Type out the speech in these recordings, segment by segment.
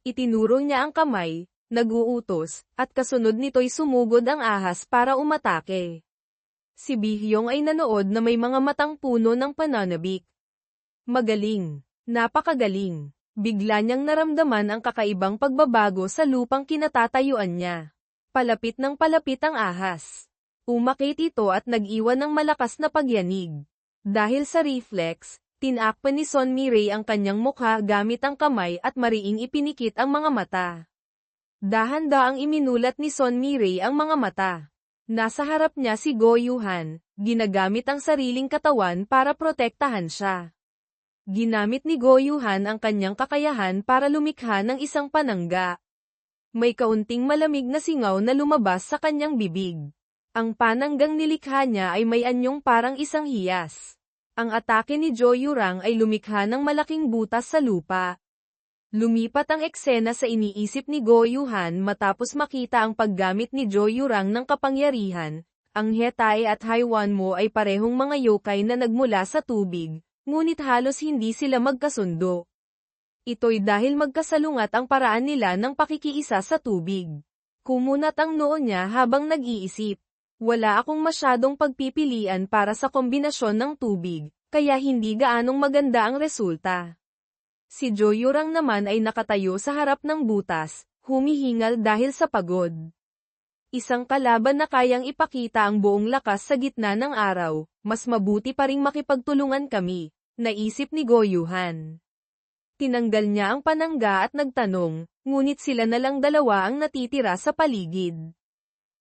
Itinuro niya ang kamay, nag-uutos, at kasunod nito'y sumugod ang ahas para umatake. Si Bihyong ay nanood na may mga matang puno ng pananabik. Magaling. Napakagaling. Bigla niyang naramdaman ang kakaibang pagbabago sa lupang kinatatayuan niya. Palapit ng palapit ang ahas. Umakit ito at nag-iwan ng malakas na pagyanig. Dahil sa reflex, tinakpan ni Son Mirei ang kanyang mukha gamit ang kamay at mariing ipinikit ang mga mata. Dahan-daang iminulat ni Son Mirei ang mga mata. Nasa harap niya si Go Yuhan, ginagamit ang sariling katawan para protektahan siya. Ginamit ni Go Yuhan ang kanyang kakayahan para lumikha ng isang panangga. May kaunting malamig na singaw na lumabas sa kanyang bibig. Ang pananggang nilikha niya ay may anyong parang isang hiyas. Ang atake ni Jo Yurang ay lumikha ng malaking butas sa lupa. Lumipat ang eksena sa iniisip ni Go Yuhan matapos makita ang paggamit ni Jo Yurang ng kapangyarihan. Ang Hetae at Haiwan Mo ay parehong mga yokai na nagmula sa tubig, ngunit halos hindi sila magkasundo. Ito'y dahil magkasalungat ang paraan nila ng pakikiisa sa tubig. Kumunat ang noo niya habang nag-iisip. Wala akong masyadong pagpipilian para sa kombinasyon ng tubig, kaya hindi gaanong maganda ang resulta. Si Jo Yurang naman ay nakatayo sa harap ng butas, humihingal dahil sa pagod. Isang kalaban na kayang ipakita ang buong lakas sa gitna ng araw, mas mabuti pa ring makipagtulungan kami, naisip ni Go Yuhan. Tinanggal niya ang panangga at nagtanong, ngunit sila na lang dalawa ang natitira sa paligid.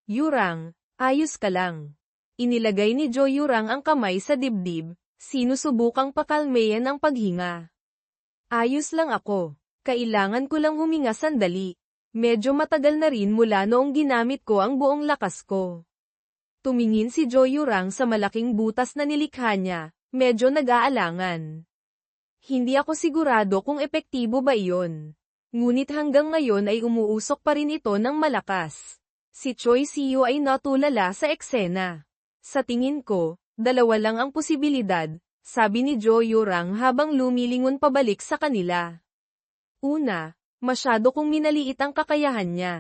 Yurang, ayos ka lang. Inilagay ni Jo Yurang ang kamay sa dibdib, sinusubukang pakalmayan ang paghinga. Ayos lang ako. Kailangan ko lang huminga sandali. Medyo matagal na rin mula noong ginamit ko ang buong lakas ko. Tumingin si Jo Yurang sa malaking butas na nilikha niya, medyo nag-aalangan. Hindi ako sigurado kung epektibo ba iyon. Ngunit hanggang ngayon ay umuusok pa rin ito ng malakas. Si Choi Siyu ay natulala sa eksena. Sa tingin ko, dalawa lang ang posibilidad, sabi ni Jo Yurang habang lumilingon pabalik sa kanila. Una, masyado kong minaliit ang kakayahan niya.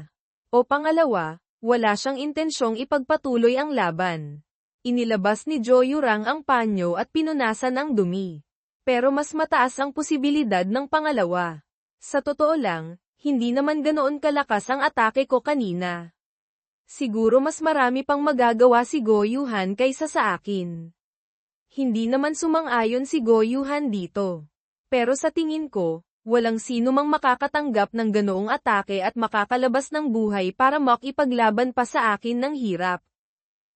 O pangalawa, wala siyang intensyong ipagpatuloy ang laban. Inilabas ni Jo Yurang ang panyo at pinunasan ang dumi. Pero mas mataas ang posibilidad ng pangalawa. Sa totoo lang, hindi naman ganoon kalakas ang atake ko kanina. Siguro mas marami pang magagawa si Go Yuhan kaysa sa akin. Hindi naman sumang-ayon si Go Yuhan dito. Pero sa tingin ko, walang sino mang makakatanggap ng ganoong atake at makakalabas ng buhay para makipaglaban pa sa akin ng hirap.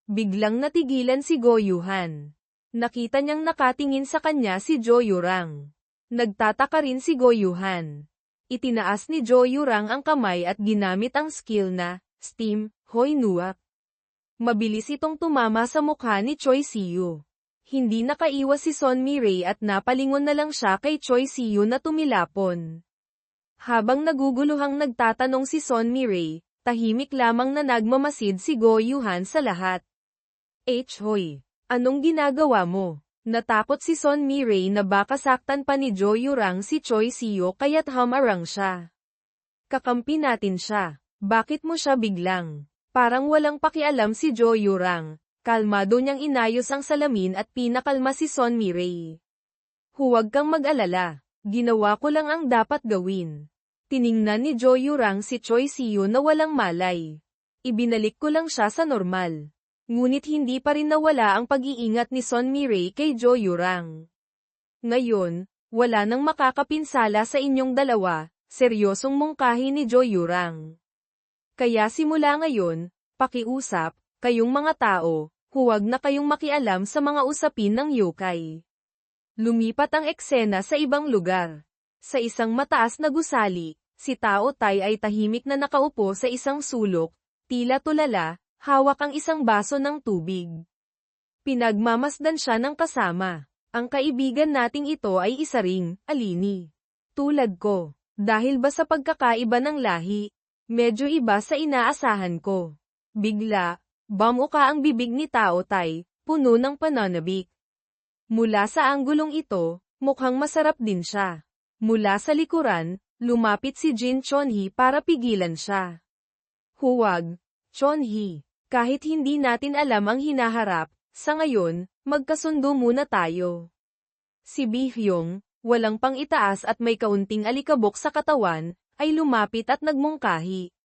Biglang natigilan si Go Yuhan. Nakita niyang nakatingin sa kanya si Jo Yurang. Nagtataka rin si Go Yuhan. Itinaas ni Jo Yurang ang kamay at ginamit ang skill na Steam, Hoi Nuak. Mabilis itong tumama sa mukha ni Choi Siyu. Hindi nakaiwas si Son Mirei at napalingon na lang siya kay Choi Siyu na tumilapon. Habang naguguluhang nagtatanong si Son Mirei, tahimik lamang na nagmamasid si Go Yuhan sa lahat. Hoy, anong ginagawa mo? Natakot si Son Mirei na baka saktan pa ni Jo Yurang si Choi Siyu kaya't hamarang siya. Kakampi natin siya. Bakit mo siya biglang? Parang walang pakialam si Jo Yurang. Kalmado niyang inayos ang salamin at pinakalma si Son Mirei. Huwag kang mag-alala. Ginawa ko lang ang dapat gawin. Tiningnan ni Jo Yurang si Choi Siyu na walang malay. Ibinalik ko lang siya sa normal. Ngunit hindi pa rin nawala ang pag-iingat ni Son Mirei kay Jo Yurang. Ngayon, wala nang makakapinsala sa inyong dalawa, seryosong mungkahi ni Jo Yurang. Kaya simula ngayon, pakiusap, kayong mga tao, huwag na kayong makialam sa mga usapin ng yokai. Lumipat ang eksena sa ibang lugar. Sa isang mataas na gusali, si Tao Tai ay tahimik na nakaupo sa isang sulok, tila tulala, hawak ang isang baso ng tubig. Pinagmamasdan siya ng kasama. Ang kaibigan nating ito ay isa ring, alini. Tulad ko, dahil ba sa pagkakaiba ng lahi? Medyo iba sa inaasahan ko. Bigla, bamuka ang bibig ni Tao Tai, puno ng pananabik. Mula sa anggulong ito, mukhang masarap din siya. Mula sa likuran, Lumapit si Jin Chonhee para pigilan siya. Huwag, Chonhee. Kahit hindi natin alam ang hinaharap, sa ngayon, magkasundo muna tayo. Si Bihyong, walang pang itaas at may kaunting alikabok sa katawan, ay lumapit at nagmungkahi.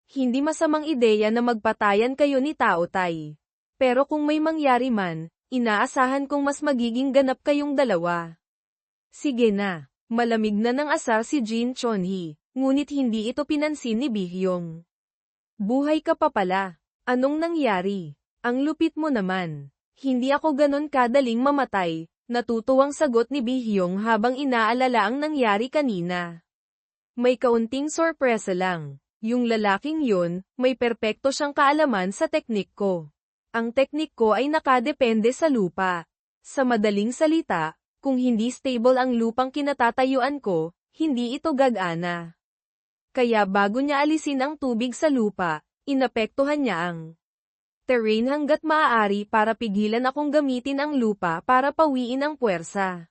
Hindi masamang ideya na magpatayan kayo ni Tao Tai. Pero kung may mangyari man, inaasahan kong mas magiging ganap kayong dalawa. Sige na. Malamig na ng asar si Jin Chonhee, ngunit hindi ito pinansin ni Bihyong. Buhay ka pa pala. Anong nangyari? Ang lupit mo naman. Hindi ako ganon kadaling mamatay, natutuwang sagot ni Bihyong habang inaalala ang nangyari kanina. May kaunting sorpresa lang. Yung lalaking yun, may perpekto siyang kaalaman sa teknik ko. Ang teknik ko ay nakadepende sa lupa. Sa madaling salita, kung hindi stable ang lupang kinatatayuan ko, hindi ito gagana. Kaya bago niya alisin ang tubig sa lupa, inapektuhan niya ang terrain hanggat maaari para pigilan akong gamitin ang lupa para pawiin ang puwersa.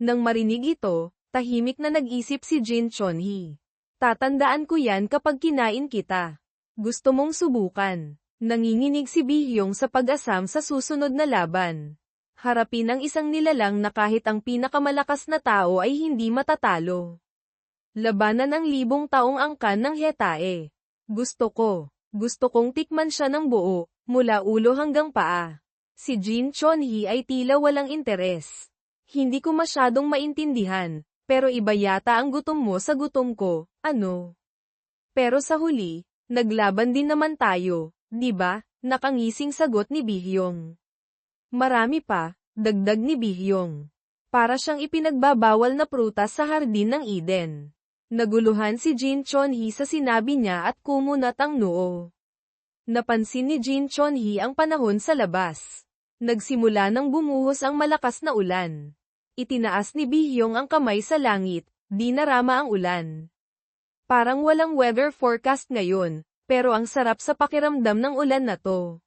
Nang marinig ito, tahimik na nag-isip si Jin Chonhee. Tatandaan ko yan kapag kinain kita. Gusto mong subukan. Nanginginig si Bihyong sa pag-asam sa susunod na laban. Harapin ang isang nilalang na kahit ang pinakamalakas na tao ay hindi matatalo. Labanan ang 1000 taong angkan ng Hetae. Gusto kong tikman siya ng buo, mula ulo hanggang paa. Si Jin Chonhee ay tila walang interes. Hindi ko masyadong maintindihan, pero iba yata ang gutom mo sa gutom ko, ano? Pero sa huli, naglaban din naman tayo, di ba? Nakangising sagot ni Bihyong. Marami pa, dagdag ni Bihyong. Para siyang ipinagbabawal na prutas sa hardin ng Eden. Naguluhan si Jin Chonhee sa sinabi niya at kumunat ang noo. Napansin ni Jin Chonhee ang panahon sa labas. Nagsimula nang bumuhos ang malakas na ulan. Itinaas ni Bihyong ang kamay sa langit, di narama ang ulan. Parang walang weather forecast ngayon, pero ang sarap sa pakiramdam ng ulan na to.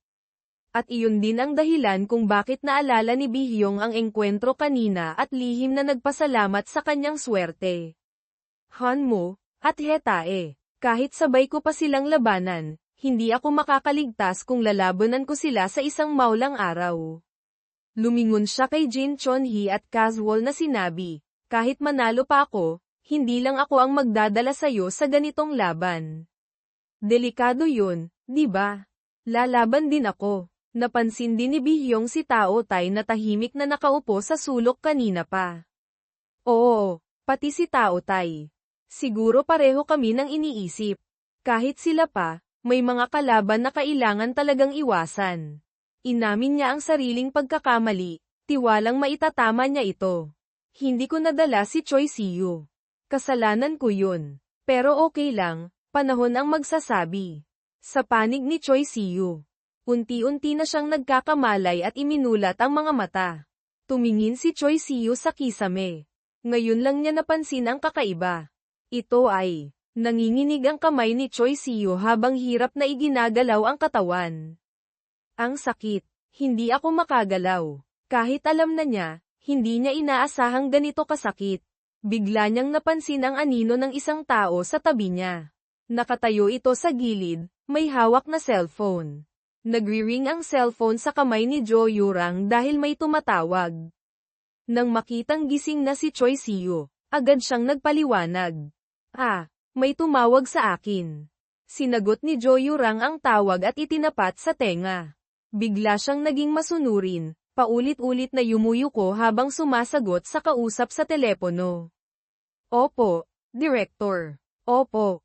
At iyon din ang dahilan kung bakit naalala ni Bihyong ang engkwentro kanina at lihim na nagpasalamat sa kanyang swerte. Hanmo, at Hetae, kahit sabay ko pa silang labanan, hindi ako makakaligtas kung lalabanan ko sila sa isang maulang araw. Lumingon siya kay Jin Chonhee at casual na sinabi, kahit manalo pa ako, hindi lang ako ang magdadala sa'yo sa ganitong laban. Delikado yun, di ba? Lalaban din ako. Napansin din ni Bihyong si Tao Tai na tahimik na nakaupo sa sulok kanina pa. Oo, pati si Tao Tai. Siguro pareho kami ng iniisip. Kahit sila pa, may mga kalaban na kailangan talagang iwasan. Inamin niya ang sariling pagkakamali, tiwalang maitatama niya ito. Hindi ko nadala si Choi Siyu. Kasalanan ko yun. Pero okay lang, panahon ang magsasabi. Sa panig ni Choi Siyu. Unti-unti na siyang nagkakamalay at iminulat ang mga mata. Tumingin si Choi Siyu sa kisame. Ngayon lang niya napansin ang kakaiba. Ito ay, nanginginig ang kamay ni Choi Siyu habang hirap na iginagalaw ang katawan. Ang sakit, hindi ako makagalaw. Kahit alam na niya, hindi niya inaasahang ganito kasakit. Bigla niyang napansin ang anino ng isang tao sa tabi niya. Nakatayo ito sa gilid, may hawak na cellphone. Nagri-ring ang cellphone sa kamay ni Jo Yurang dahil may tumatawag. Nang makitang gising na si Choi Siyu, agad siyang nagpaliwanag. May tumawag sa akin. Sinagot ni Jo Yurang ang tawag at itinapat sa tenga. Bigla siyang naging masunurin, paulit-ulit na yumuyuko habang sumasagot sa kausap sa telepono. Opo, Director. Opo,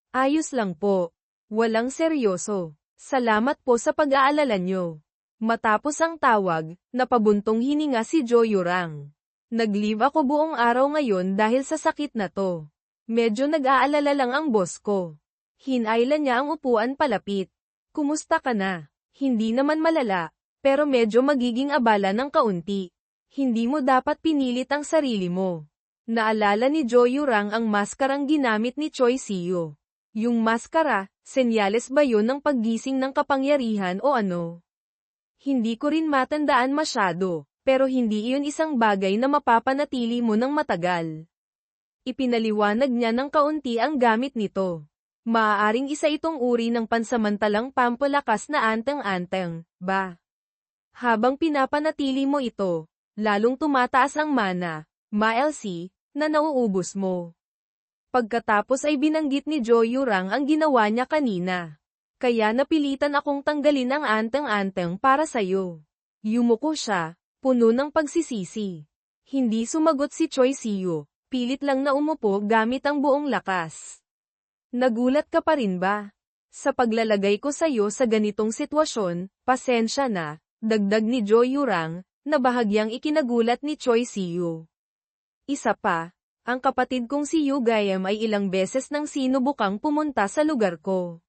ayos lang po. Walang seryoso. Salamat po sa pag-aalala nyo. Matapos ang tawag, napabuntong hininga si Jo Yurang. Nag-leave ako buong araw ngayon dahil sa sakit na to. Medyo nag-aalala lang ang boss ko. Hinailan niya ang upuan palapit. Kumusta ka na? Hindi naman malala, pero medyo magiging abala ng kaunti. Hindi mo dapat pinilit ang sarili mo. Naalala ni Jo Yurang ang maskarang ginamit ni Choi Siyu. Yung maskara, senyales ba yun ng paggising ng kapangyarihan o ano? Hindi ko rin matandaan masyado, pero hindi iyon isang bagay na mapapanatili mo ng matagal. Ipinaliwanag niya ng kaunti ang gamit nito. Maaaring isa itong uri ng pansamantalang pampalakas na anteng-anteng, ba? Habang pinapanatili mo ito, lalong tumataas ang mana, ma-LC, na nauubos mo. Pagkatapos ay binanggit ni Jo Yurang ang ginawa niya kanina. Kaya napilitan akong tanggalin ang anteng-anteng para sa'yo. Yumuko siya, puno ng pagsisisi. Hindi sumagot si Choi Siyu, pilit lang na umupo gamit ang buong lakas. Nagulat ka pa rin ba? Sa paglalagay ko sa'yo sa ganitong sitwasyon, pasensya na, dagdag ni Jo Yurang, na bahagyang ikinagulat ni Choi Siyu. Isa pa, ang kapatid kong si Yu Gayam ay ilang beses nang sinubukang pumunta sa lugar ko.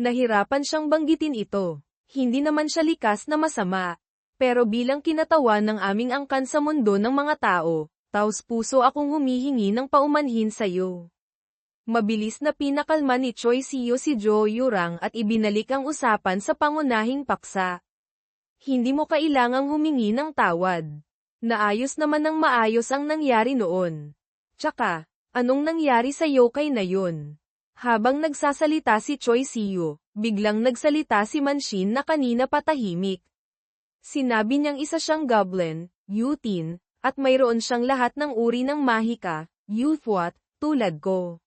Nahirapan siyang banggitin ito. Hindi naman siya likas na masama. Pero bilang kinatawan ng aming angkan sa mundo ng mga tao, taos puso akong humihingi ng paumanhin sa'yo. Mabilis na pinakalma ni Choi Siyu si Jo Yurang at ibinalik ang usapan sa pangunahing paksa. Hindi mo kailangang humingi ng tawad. Naayos naman ng maayos ang nangyari noon. Tsaka, anong nangyari sa yokai na yun? Habang nagsasalita si Choi Siyu, biglang nagsalita si Manshin na kanina patahimik. Sinabi niyang isa siyang goblin, Yutin, at mayroon siyang lahat ng uri ng mahika, Youthwat, tulad ko.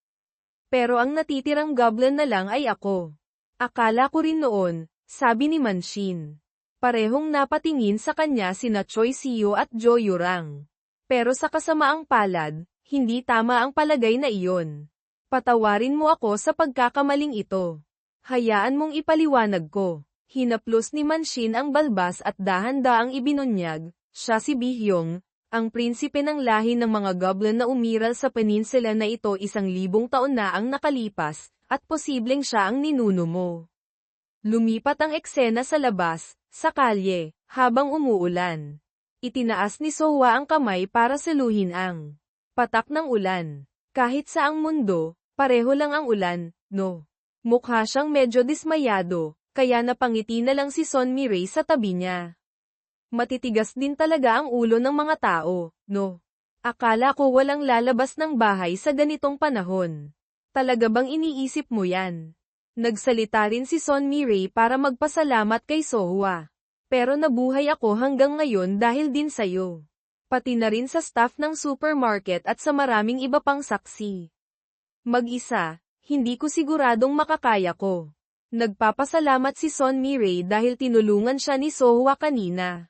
Pero ang natitirang goblin na lang ay ako. Akala ko rin noon, sabi ni Manshin. Parehong napatingin sa kanya sina Choi Siyu at Jo Yurang. Pero sa kasamaang palad, hindi tama ang palagay na iyon. Patawarin mo ako sa pagkakamaling ito. Hayaan mong ipaliwanag ko. Hinaplos ni Manshin ang balbas at dahan-daang ibinunyag, siya si Bihyong, ang prinsipe ng lahi ng mga goblin na umiral sa peninsula na ito 1,000 taon na ang nakalipas, at posibleng siya ang ninuno mo. Lumipat ang eksena sa labas, sa kalye, habang umuulan. Itinaas ni Sohwa ang kamay para saluhin ang patak ng ulan. Kahit sa ang mundo, pareho lang ang ulan, no? Mukha siyang medyo dismayado, kaya napangiti na lang si Son Mirai sa tabi niya. Matitigas din talaga ang ulo ng mga tao, no? Akala ko walang lalabas ng bahay sa ganitong panahon. Talaga bang iniisip mo yan? Nagsalita rin si Son Mirai para magpasalamat kay Sohwa. Pero nabuhay ako hanggang ngayon dahil din sa'yo. Pati na rin sa staff ng supermarket at sa maraming iba pang saksi. Mag-isa, hindi ko siguradong makakaya ko. Nagpapasalamat si Son Mirai dahil tinulungan siya ni Sohwa kanina.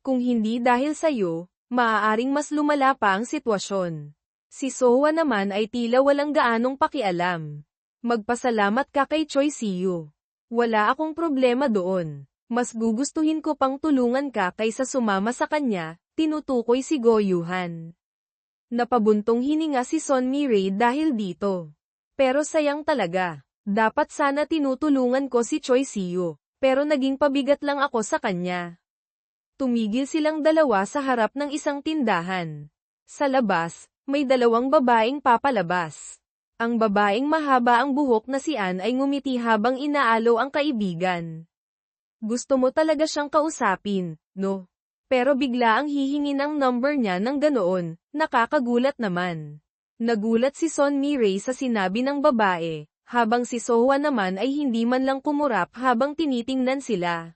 Kung hindi dahil sa'yo, maaaring mas lumala pa ang sitwasyon. Si Sohwa naman ay tila walang gaanong pakialam. Magpasalamat ka kay Choi Siyu. Wala akong problema doon. Mas gugustuhin ko pang tulungan ka kaysa sumama sa kanya, tinutukoy si Go Yuhan. Napabuntong hininga si Son Mirai dahil dito. Pero sayang talaga. Dapat sana tinutulungan ko si Choi Siyu, pero naging pabigat lang ako sa kanya. Tumigil silang dalawa sa harap ng isang tindahan. Sa labas, may dalawang babaeng papalabas. Ang babaeng mahaba ang buhok na si Ann ay ngumiti habang inaalo ang kaibigan. Gusto mo talaga siyang kausapin, no? Pero bigla ang hihingi ng number niya ng ganoon, nakakagulat naman. Nagulat si Son Mirai sa sinabi ng babae, habang si Sohwa naman ay hindi man lang kumurap habang tinitingnan sila.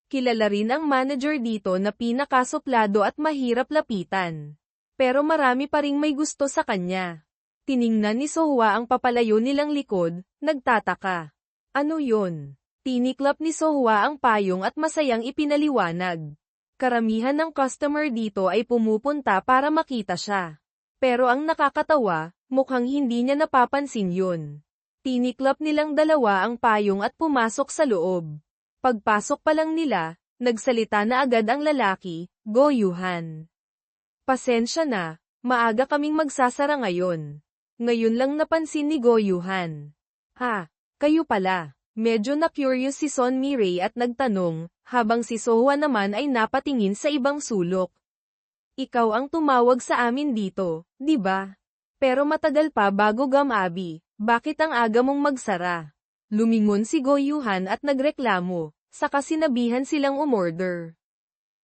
Kilala rin ang manager dito na pinakasuplado at mahirap lapitan. Pero marami pa ring may gusto sa kanya. Tiningnan ni Sohwa ang papalayo nilang likod, nagtataka. Ano yun? Tiniklap ni Sohwa ang payong at masayang ipinaliwanag. Karamihan ng customer dito ay pumupunta para makita siya. Pero ang nakakatawa, mukhang hindi niya napapansin yun. Tiniklap nilang dalawa ang payong at pumasok sa loob. Pagpasok pa lang nila, nagsalita na agad ang lalaki, Go Yuhan. Pasensya na, maaga kaming magsasara ngayon. Ngayon lang napansin ni Go Yuhan. Ha, kayo pala. Medyo na-curious si Son Mirai at nagtanong, habang si Sohwa naman ay napatingin sa ibang sulok. Ikaw ang tumawag sa amin dito, di ba? Pero matagal pa bago gamabi, bakit ang aga mong magsara? Lumingon si Go Yuhan at nagreklamo, saka sinabihan silang umorder.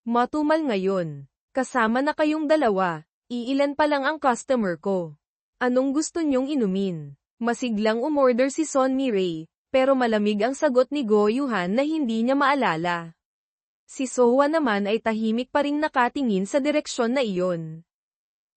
Matumal ngayon. Kasama na kayong dalawa, iilan pa lang ang customer ko. Anong gusto niyong inumin? Masiglang umorder si Son Miray, pero malamig ang sagot ni Go Yuhan na hindi niya maalala. Si Sohwa naman ay tahimik pa ring nakatingin sa direksyon na iyon.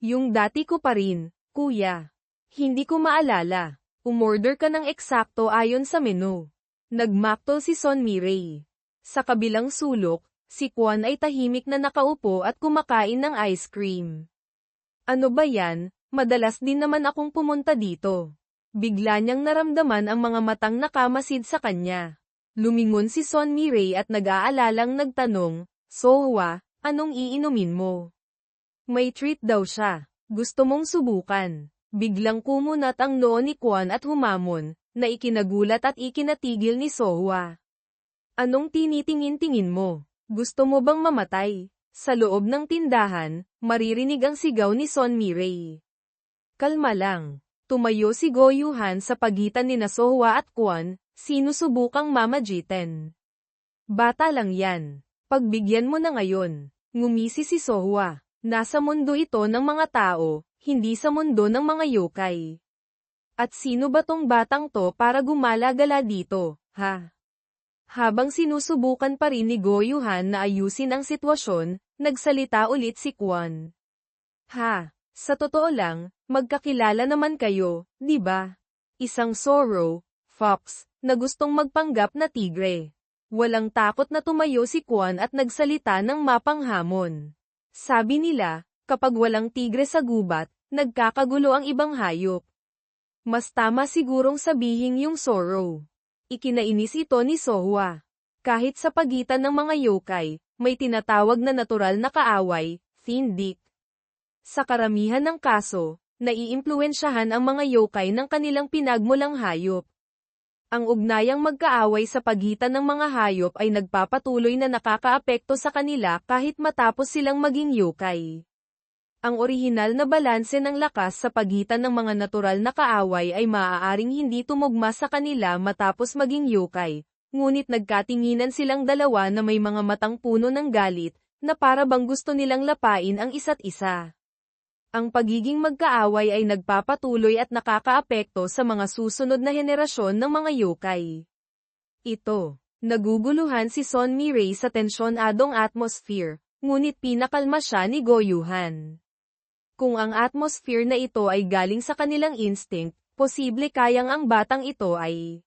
Yung dati ko pa rin, kuya. Hindi ko maalala. Umorder ka ng eksakto ayon sa menu. Nagmaktol si Son Miray. Sa kabilang sulok, si Kwon ay tahimik na nakaupo at kumakain ng ice cream. Ano ba yan? Madalas din naman akong pumunta dito. Bigla niyang naramdaman ang mga matang nakamasid sa kanya. Lumingon si Son Miray at nag-aalalang nagtanong, Sohwa, anong iinumin mo? May treat daw siya. Gusto mong subukan. Biglang kumunat ang noo ni Kwon at humamon, na ikinagulat at ikinatigil ni Sohwa. Anong tinitingin-tingin mo? Gusto mo bang mamatay? Sa loob ng tindahan, maririnig ang sigaw ni Son Miray. Kalma lang. Tumayo si Go Yuhan sa pagitan ni Sohwa at Kwon, sinusubukang mamagitan. Bata lang yan. Pagbigyan mo na ngayon. Ngumisi si Sohwa. Nasa mundo ito ng mga tao, hindi sa mundo ng mga yokai. At sino ba tong batang to para gumala-gala dito, ha? Habang sinusubukan pa rin ni Go Yuhan na ayusin ang sitwasyon, nagsalita ulit si Kwon. Ha? Sa totoo lang, magkakilala naman kayo, di ba? Isang Sorrow, fox, na gustong magpanggap na tigre. Walang takot na tumayo si Kwon at nagsalita ng mapanghamon. Sabi nila, kapag walang tigre sa gubat, nagkakagulo ang ibang hayop. Mas tama sigurong sabihin yung Sorrow. Ikinainis ito ni Sohwa. Kahit sa pagitan ng mga yokai, may tinatawag na natural na kaaway, Thindik. Sa karamihan ng kaso, naiimpluwensyahan ang mga yokai ng kanilang pinagmulang hayop. Ang ugnayang magkaaway sa pagitan ng mga hayop ay nagpapatuloy na nakakaapekto sa kanila kahit matapos silang maging yokai. Ang orihinal na balanse ng lakas sa pagitan ng mga natural na kaaway ay maaaring hindi tumugma sa kanila matapos maging yokai, ngunit nagkatinginan silang dalawa na may mga matang puno ng galit, na para bang gusto nilang lapain ang isa't isa. Ang pagiging magkaaway ay nagpapatuloy at nakakaapekto sa mga susunod na henerasyon ng mga yokai. Ito, naguguluhan si Son Miray sa tensyonadong atmosphere, ngunit pinakalma siya ni Go Yuhan. Kung ang atmosphere na ito ay galing sa kanilang instinct, posible kayang ang batang ito ay...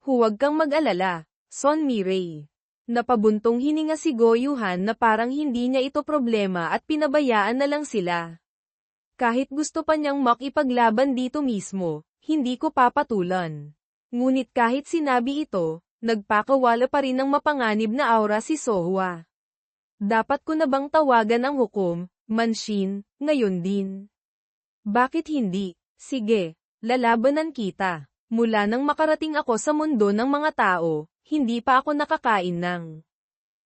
Huwag kang mag-alala, Son Miray. Napabuntong hininga si Go Yuhan na parang hindi niya ito problema at pinabayaan na lang sila. Kahit gusto pa niyang makipaglaban dito mismo, hindi ko papatulan. Ngunit kahit sinabi ito, nagpakawala pa rin ng mapanganib na aura si Sohwa. Dapat ko na bang tawagan ang hukom, Manshin, ngayon din? Bakit hindi? Sige, lalabanan kita. Mula nang makarating ako sa mundo ng mga tao, hindi pa ako nakakain ng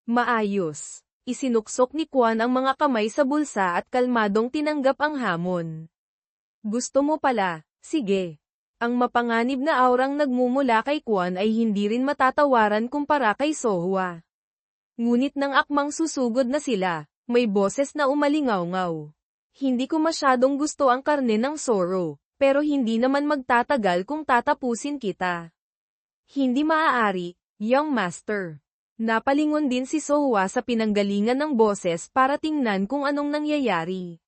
maayos. Isinuksok ni Kwon ang mga kamay sa bulsa at kalmadong tinanggap ang hamon. Gusto mo pala, sige. Ang mapanganib na aurang nagmumula kay Kwon ay hindi rin matatawaran kumpara kay Sohwa. Ngunit nang akmang susugod na sila, may boses na umalingaw-ngaw. Hindi ko masyadong gusto ang karne ng Sorrow, pero hindi naman magtatagal kung tatapusin kita. Hindi maaari, young master. Napalingon din si Sohwa sa pinanggalingan ng boses para tingnan kung anong nangyayari.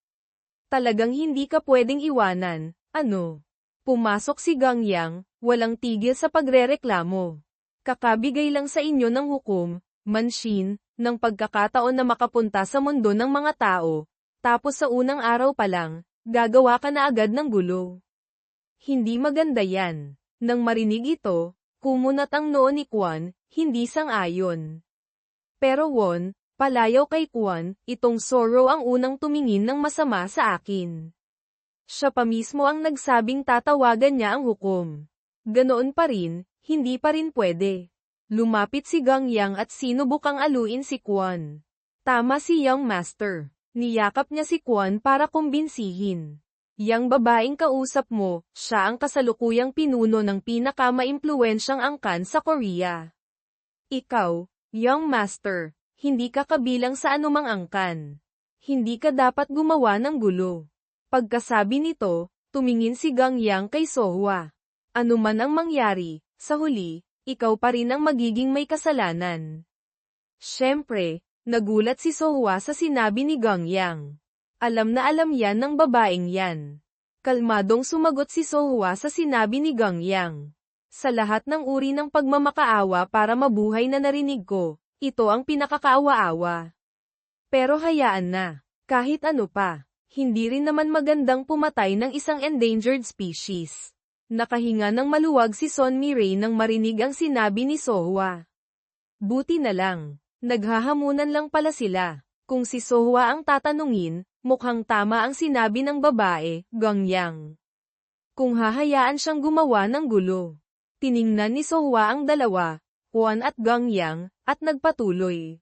Talagang hindi ka pwedeng iwanan, ano? Pumasok si Gangyang, walang tigil sa pagrereklamo. Kakabigay lang sa inyo ng hukom, Manshin, ng pagkakataon na makapunta sa mundo ng mga tao, tapos sa unang araw pa lang, gagawa ka na agad ng gulo. Hindi maganda yan. Nang marinig ito, kumunat ang noo ni Kwon, hindi sang-ayon. Pero Won, palayaw kay Kwon, itong Sorrow ang unang tumingin ng masama sa akin. Siya pa mismo ang nagsabing tatawagan niya ang hukom. Ganoon pa rin, hindi pa rin pwede. Lumapit si Gangyang at sinubukang aluin si Kwon. Tama si young master. Niyakap niya si Kwon para kumbinsihin. Yang babaeng kausap mo, siya ang kasalukuyang pinuno ng pinakamaimpluwensyang angkan sa Korea. Ikaw, young master, hindi ka kabilang sa anumang angkan. Hindi ka dapat gumawa ng gulo. Pagkasabi nito, Tumingin si Gang Yang kay Sohwa. Ano man ang mangyari, sa huli, ikaw pa rin ang magiging may kasalanan. Siyempre, nagulat si Sohwa sa sinabi ni Gang Yang. Alam na alam yan ng babaeng yan. Kalmadong sumagot si Sohwa sa sinabi ni Gang Yang. Sa lahat ng uri ng pagmamakaawa para mabuhay na narinig ko, ito ang pinakakaawa-awa. Pero hayaan na. Kahit ano pa, hindi rin naman magandang pumatay ng isang endangered species. Nakahinga ng maluwag si Son Miray nang marinig ang sinabi ni Sohwa. Buti na lang, naghahamunan lang pala sila. Kung si Sohwa ang tatanungin, mukhang tama ang sinabi ng babae, Gang Yang. Kung hahayaan siyang gumawa ng gulo. Tiningnan ni Sohwa ang dalawa, Juan at Gang Yang, at nagpatuloy.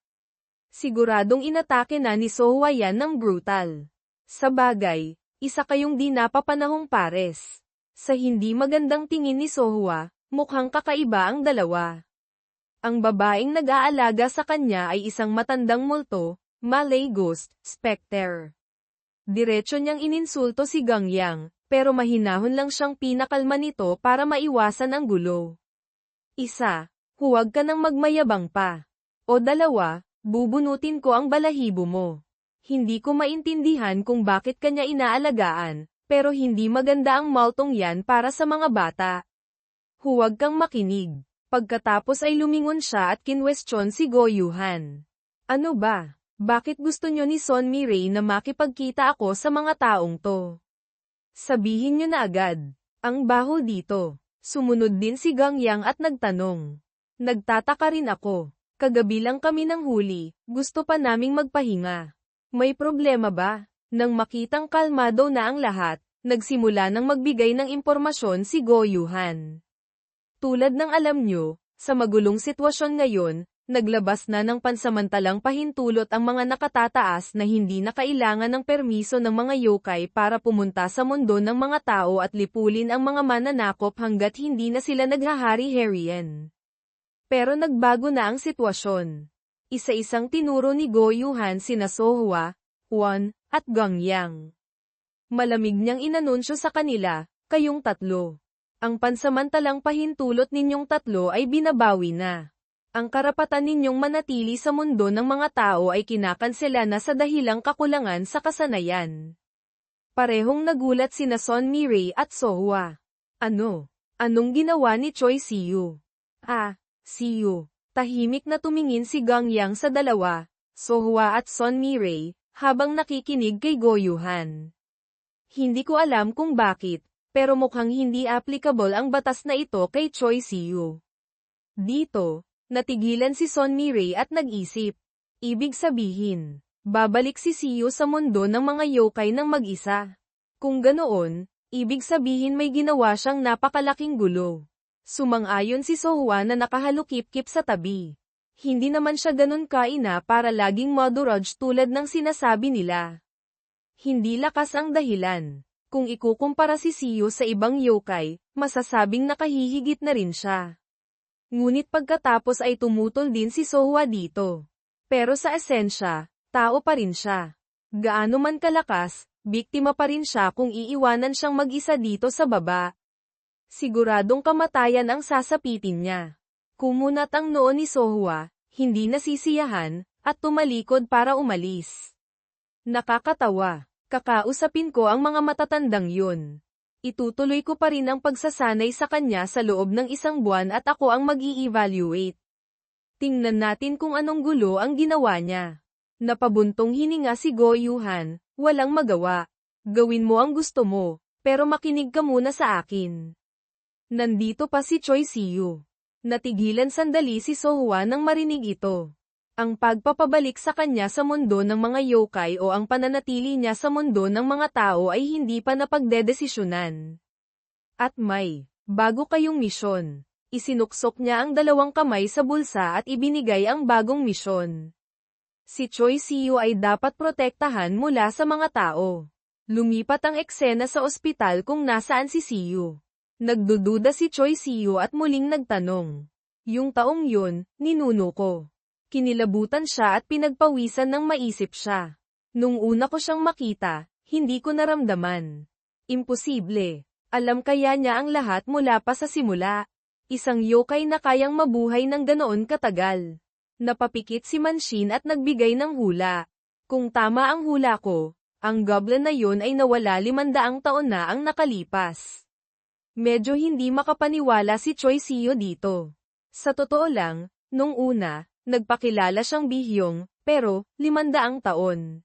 Siguradong inatake na ni Sohwa yan ng brutal. Sa bagay, isa kayong di napapanahong pares. Sa hindi magandang tingin ni Sohwa, mukhang kakaiba ang dalawa. Ang babaeng nag-aalaga sa kanya ay isang matandang multo, Malay Ghost, Specter. Diretso niyang ininsulto si Gang Yang, pero mahinahon lang siyang pinakalma nito para maiwasan ang gulo. Isa, huwag ka nang magmayabang pa. O dalawa, bubunutin ko ang balahibo mo. Hindi ko maintindihan kung bakit kanya inaalagaan, pero hindi maganda ang maltong yan para sa mga bata. Huwag kang makinig. Pagkatapos ay lumingon siya at kinwestiyon si Go Yuhan. Ano ba? Bakit gusto nyo ni Son Miray na makipagkita ako sa mga taong to? Sabihin nyo na agad. Ang baho dito. Sumunod din si Gang Yang at nagtanong. Nagtataka rin ako. Kagabi lang kami ng huli, gusto pa naming magpahinga. May problema ba? Nang makitang kalmado na ang lahat, nagsimula nang magbigay ng impormasyon si Go Yuhan. Tulad ng alam nyo, sa magulong sitwasyon ngayon, naglabas na ng pansamantalang pahintulot ang mga nakatataas na hindi na kailangan ng permiso ng mga yokai para pumunta sa mundo ng mga tao at lipulin ang mga mananakop hanggat hindi na sila naghahari-harian. Pero nagbago na ang sitwasyon. Isa-isang tinuro ni Go Yuhan sina Sohwa, Juan, at Gang Yang. Malamig niyang inanunsyo sa kanila, kayong tatlo. Ang pansamantalang pahintulot ninyong tatlo ay binabawi na. Ang karapatan ninyong manatili sa mundo ng mga tao ay kinakansela na sa dahilang kakulangan sa kasanayan. Parehong nagulat sina Son Miray at Sohwa. Ano? Anong ginawa ni Choi Siyu? Siyu. Tahimik na tumingin si Gang Yang sa dalawa, Sohwa at Son Miray, habang nakikinig kay Go Yuhan. Hindi ko alam kung bakit, pero mukhang hindi applicable ang batas na ito kay Choi Siyu. Dito, natigilan si Son Miray at nag-isip. Ibig sabihin, babalik si Siyu sa mundo ng mga yokai ng mag-isa. Kung ganoon, ibig sabihin may ginawa siyang napakalaking gulo. Sumang-ayon si Sohwa na nakahalukip-kip sa tabi. Hindi naman siya ganun kaina para laging madurage tulad ng sinasabi nila. Hindi lakas ang dahilan. Kung ikukumpara si Siyu sa ibang yokai, masasabing nakahihigit na rin siya. Ngunit pagkatapos ay tumutol din si Sohwa dito. Pero sa esensya, tao pa rin siya. Gaano man kalakas, biktima pa rin siya kung iiwanan siyang mag-isa dito sa baba. Siguradong kamatayan ang sasapitin niya. Kumunat ang noo ni Sohwa, hindi nasisiyahan, at tumalikod para umalis. Nakakatawa. Kakausapin ko ang mga matatandang yun. Itutuloy ko pa rin ang pagsasanay sa kanya sa loob ng 1 buwan at ako ang mag-i-evaluate. Tingnan natin kung anong gulo ang ginawa niya. Napabuntong hininga si Go Yuhan, walang magawa. Gawin mo ang gusto mo, pero makinig ka muna sa akin. Nandito pa si Choi Siyu. Natigilan sandali si Sohwa nang marinig ito. Ang pagpapabalik sa kanya sa mundo ng mga yokai o ang pananatili niya sa mundo ng mga tao ay hindi pa napagdedesisyonan. At bago kayong misyon. Isinuksok niya ang 2 kamay sa bulsa at ibinigay ang bagong misyon. Si Choi Siyu ay dapat protektahan mula sa mga tao. Lumipat ang eksena sa ospital kung nasaan si Siyu. Nagdududa si Choi Siyu at muling nagtanong. Yung taong yun, ninuno ko. Kinilabutan siya at pinagpawisan ng maisip siya. Nung una ko siyang makita, hindi ko naramdaman. Imposible. Alam kaya niya ang lahat mula pa sa simula. Isang yokai na kayang mabuhay ng ganoon katagal. Napapikit si Manshin at nagbigay ng hula. Kung tama ang hula ko, ang goblin na yun ay nawala 500 taon na ang nakalipas. Medyo hindi makapaniwala si Choi Siyo dito. Sa totoo lang, nung una, nagpakilala siyang Bihyong, pero 500 taon.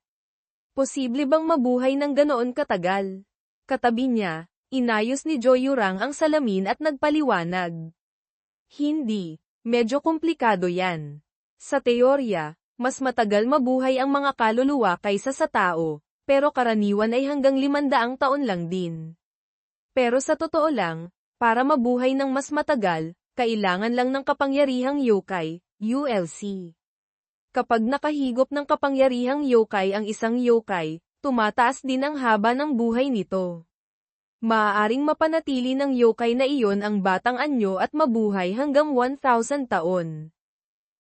Posible bang mabuhay ng ganoon katagal? Katabi niya, inayos ni Jo Yurang ang salamin at nagpaliwanag. Hindi, medyo komplikado yan. Sa teorya, mas matagal mabuhay ang mga kaluluwa kaysa sa tao, pero karaniwan ay hanggang 500 taon lang din. Pero sa totoo lang, para mabuhay ng mas matagal, kailangan lang ng kapangyarihang yokai, ULC. Kapag nakahigop ng kapangyarihang yokai ang isang yokai, tumataas din ang haba ng buhay nito. Maaaring mapanatili ng yokai na iyon ang batang anyo at mabuhay hanggang 1,000 taon.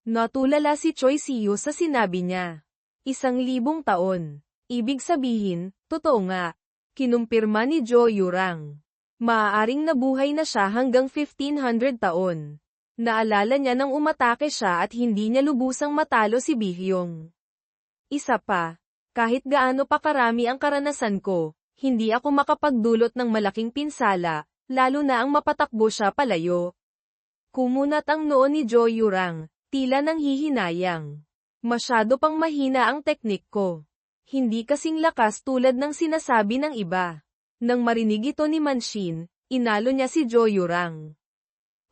Natulala si Choi Siyo sa sinabi niya. 1,000 taon. Ibig sabihin, totoo nga. Kinumpirma ni Jo Yurang. Maaaring nabuhay na siya hanggang 1,500 taon. Naalala niya nang umatake siya at hindi niya lubusang matalo si Bihyong. Isa pa, kahit gaano pa karami ang karanasan ko, hindi ako makapagdulot ng malaking pinsala, lalo na ang mapatakbo siya palayo. Kumunat ang noo ni Jo Yurang, tila nang hihinayang. Masyado pang mahina ang teknik ko. Hindi kasing lakas tulad ng sinasabi ng iba. Nang marinig ito ni Manshin, inalo niya si Jo Yurang.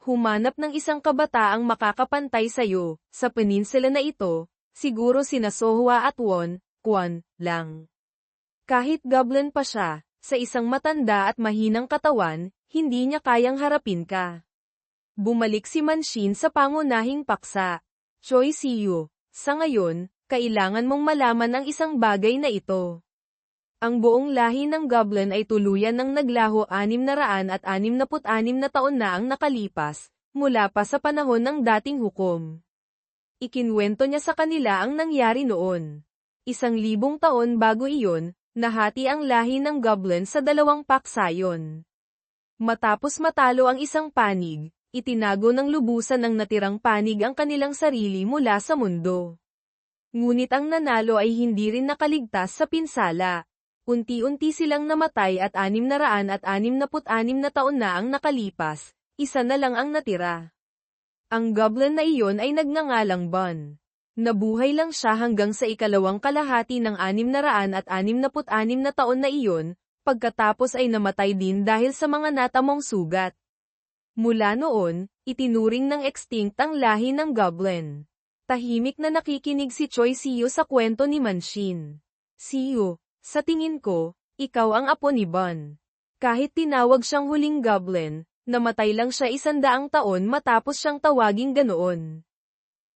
Humanap ng isang kabataang makakapantay sa'yo, sa peninsula na ito, siguro sina Sohwa at Kwon lang. Kahit goblin pa siya, sa isang matanda at mahinang katawan, hindi niya kayang harapin ka. Bumalik si Manshin sa pangunahing paksa. Choi Siyo, sa ngayon, kailangan mong malaman ang isang bagay na ito. Ang buong lahi ng goblin ay tuluyan ng naglaho 666 na taon na ang nakalipas, mula pa sa panahon ng dating hukom. Ikinwento niya sa kanila ang nangyari noon. 1,000 taon bago iyon, nahati ang lahi ng goblin sa 2 paksayon. Matapos matalo ang isang panig, itinago ng lubusan ng natirang panig ang kanilang sarili mula sa mundo. Ngunit ang nanalo ay hindi rin nakaligtas sa pinsala. Unti-unti silang namatay at 666 na taon na ang nakalipas, isa na lang ang natira. Ang goblin na iyon ay nagngangalang Bon. Nabuhay lang siya hanggang sa ikalawang kalahati ng 666 na taon na iyon, pagkatapos ay namatay din dahil sa mga natamong sugat. Mula noon, itinuring ng extinct ang lahi ng goblin. Tahimik na nakikinig si Choi Siyo sa kwento ni Manshin. Siyo, sa tingin ko, ikaw ang apo ni Bon. Kahit tinawag siyang huling goblin, namatay lang siya 100 taon matapos siyang tawaging ganoon.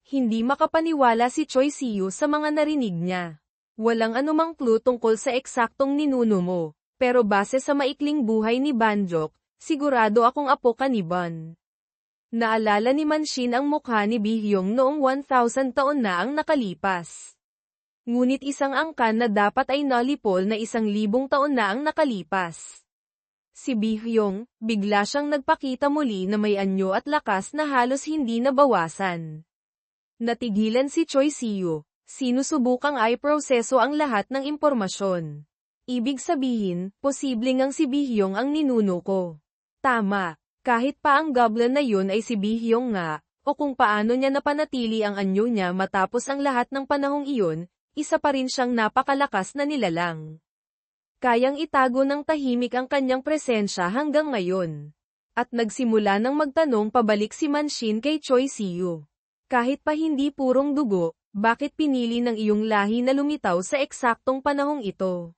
Hindi makapaniwala si Choi Siyo sa mga narinig niya. Walang anumang clue tungkol sa eksaktong ninuno mo, pero base sa maikling buhay ni Banjok, sigurado akong apo ka ni Bon. Naalala ni Manshin ang mukha ni Bihyong noong 1,000 taon na ang nakalipas. Ngunit isang angkan na dapat ay nalipol na 1,000 taon na ang nakalipas. Si Bihyong, bigla siyang nagpakita muli na may anyo at lakas na halos hindi nabawasan. Natigilan si Choi Siyo, sinusubukang i-proseso ang lahat ng impormasyon. Ibig sabihin, posibleng ang si Bihyong ang ninuno ko. Tama, kahit pa ang goblin na yun ay si Bihyong nga, o kung paano niya napanatili ang anyo niya matapos ang lahat ng panahong iyon, isa pa rin siyang napakalakas na nilalang. Kayang itago ng tahimik ang kanyang presensya hanggang ngayon. At nagsimula ng magtanong pabalik si Manshin kay Choi Siyo. Kahit pa hindi purong dugo, bakit pinili ng iyong lahi na lumitaw sa eksaktong panahong ito?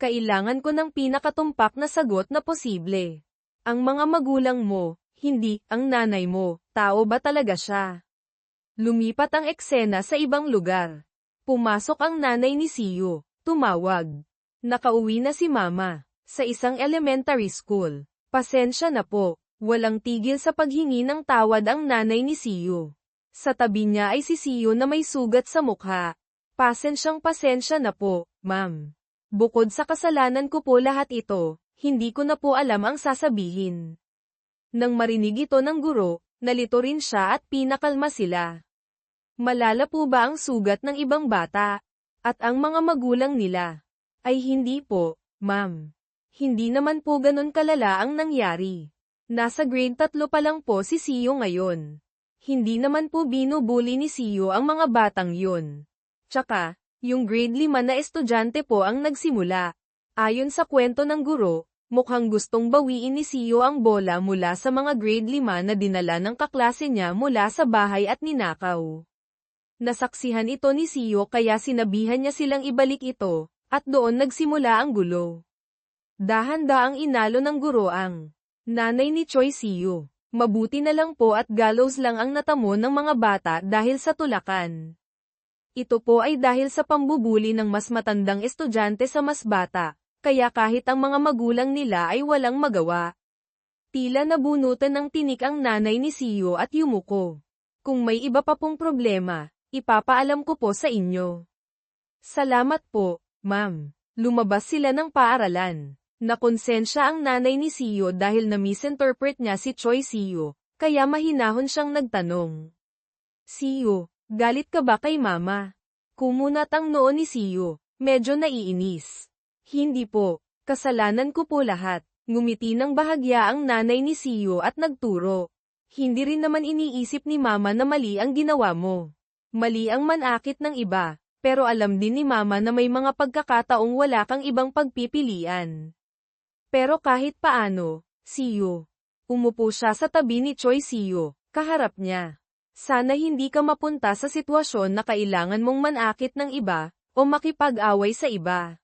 Kailangan ko ng pinakatumpak na sagot na posible. Ang mga magulang mo, hindi, ang nanay mo, tao ba talaga siya? Lumipat ang eksena sa ibang lugar. Pumasok ang nanay ni Siyo, tumawag. Nakauwi na si Mama, sa isang elementary school. Pasensya na po, walang tigil sa paghingi ng tawad ang nanay ni Siyo. Sa tabi niya ay si Siyo na may sugat sa mukha. Pasensya na po, ma'am. Bukod sa kasalanan ko po lahat ito, Hindi ko na po alam ang sasabihin. Nang marinig ito ng guro, nalito rin siya at pinakalma sila. Malala po ba ang sugat ng ibang bata? At ang mga magulang nila? Ay hindi po, ma'am. Hindi naman po ganun kalala ang nangyari. Nasa grade 3 pa lang po si Siyo ngayon. Hindi naman po binubuli ni Siyo ang mga batang yun. Tsaka, yung grade 5 na estudyante po ang nagsimula. Ayon sa kwento ng guro, mukhang gustong bawiin ni Siyo ang bola mula sa mga grade 5 na dinala ng kaklase niya mula sa bahay at ninakaw. Nasaksihan ito ni Siyo kaya sinabihan niya silang ibalik ito, at doon nagsimula ang gulo. Dahan-daang inalo ng guro ang nanay ni Choi Siyo. Mabuti na lang po at gallows lang ang natamo ng mga bata dahil sa tulakan. Ito po ay dahil sa pambubuli ng mas matandang estudyante sa mas bata, kaya kahit ang mga magulang nila ay walang magawa. Tila nabunutan ng tinik ang nanay ni Siyo at yumuko. Kung may iba pa pong problema, ipapaalam ko po sa inyo. Salamat po, ma'am. Lumabas sila ng paaralan. Nakonsensya ang nanay ni Siyo dahil na-misinterpret niya si Choi Siyo, kaya mahinahon siyang nagtanong. Siyo, galit ka ba kay mama? Kumunat ang noo ni Siyo, medyo naiinis. Hindi po, kasalanan ko po lahat. Ngumiti ng bahagya ang nanay ni Siyo at nagturo. Hindi rin naman iniisip ni mama na mali ang ginawa mo. Mali ang manakit ng iba, pero alam din ni mama na may mga pagkakataong wala kang ibang pagpipilian. Pero kahit paano, Siyo. Umupo siya sa tabi ni Choi Siyo, kaharap niya. Sana hindi ka mapunta sa sitwasyon na kailangan mong manakit ng iba, o makipag-away sa iba.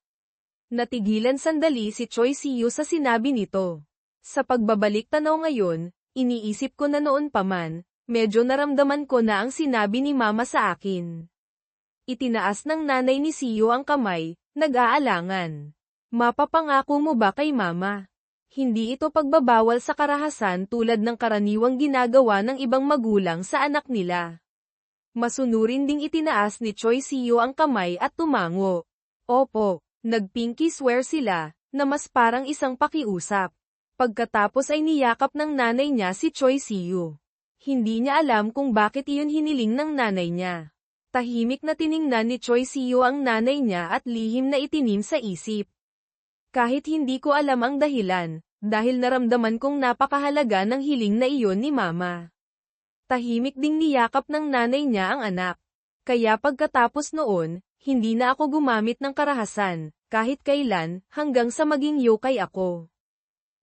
Natigilan sandali si Choi Siyo sa sinabi nito. Sa pagbabalik tanaw ngayon, iniisip ko na noon pa man, medyo naramdaman ko na ang sinabi ni mama sa akin. Itinaas ng nanay ni Siyo ang kamay, nag-aalangan. Mapapangako mo ba kay mama? Hindi ito pagbabawal sa karahasan tulad ng karaniwang ginagawa ng ibang magulang sa anak nila. Masunurin ding itinaas ni Choi Siyo ang kamay at tumango. Opo, nag-pinky swear sila, na mas parang isang pakiusap. Pagkatapos ay niyakap ng nanay niya si Choi Siyo. Hindi niya alam kung bakit iyon hiniling ng nanay niya. Tahimik na tiningnan ni Choi Siyo ang nanay niya at lihim na itinim sa isip. Kahit hindi ko alam ang dahilan, dahil naramdaman kong napakahalaga ng hiling na iyon ni mama. Tahimik ding niyakap ng nanay niya ang anak. Kaya pagkatapos noon, hindi na ako gumamit ng karahasan, kahit kailan, hanggang sa maging yokai ako.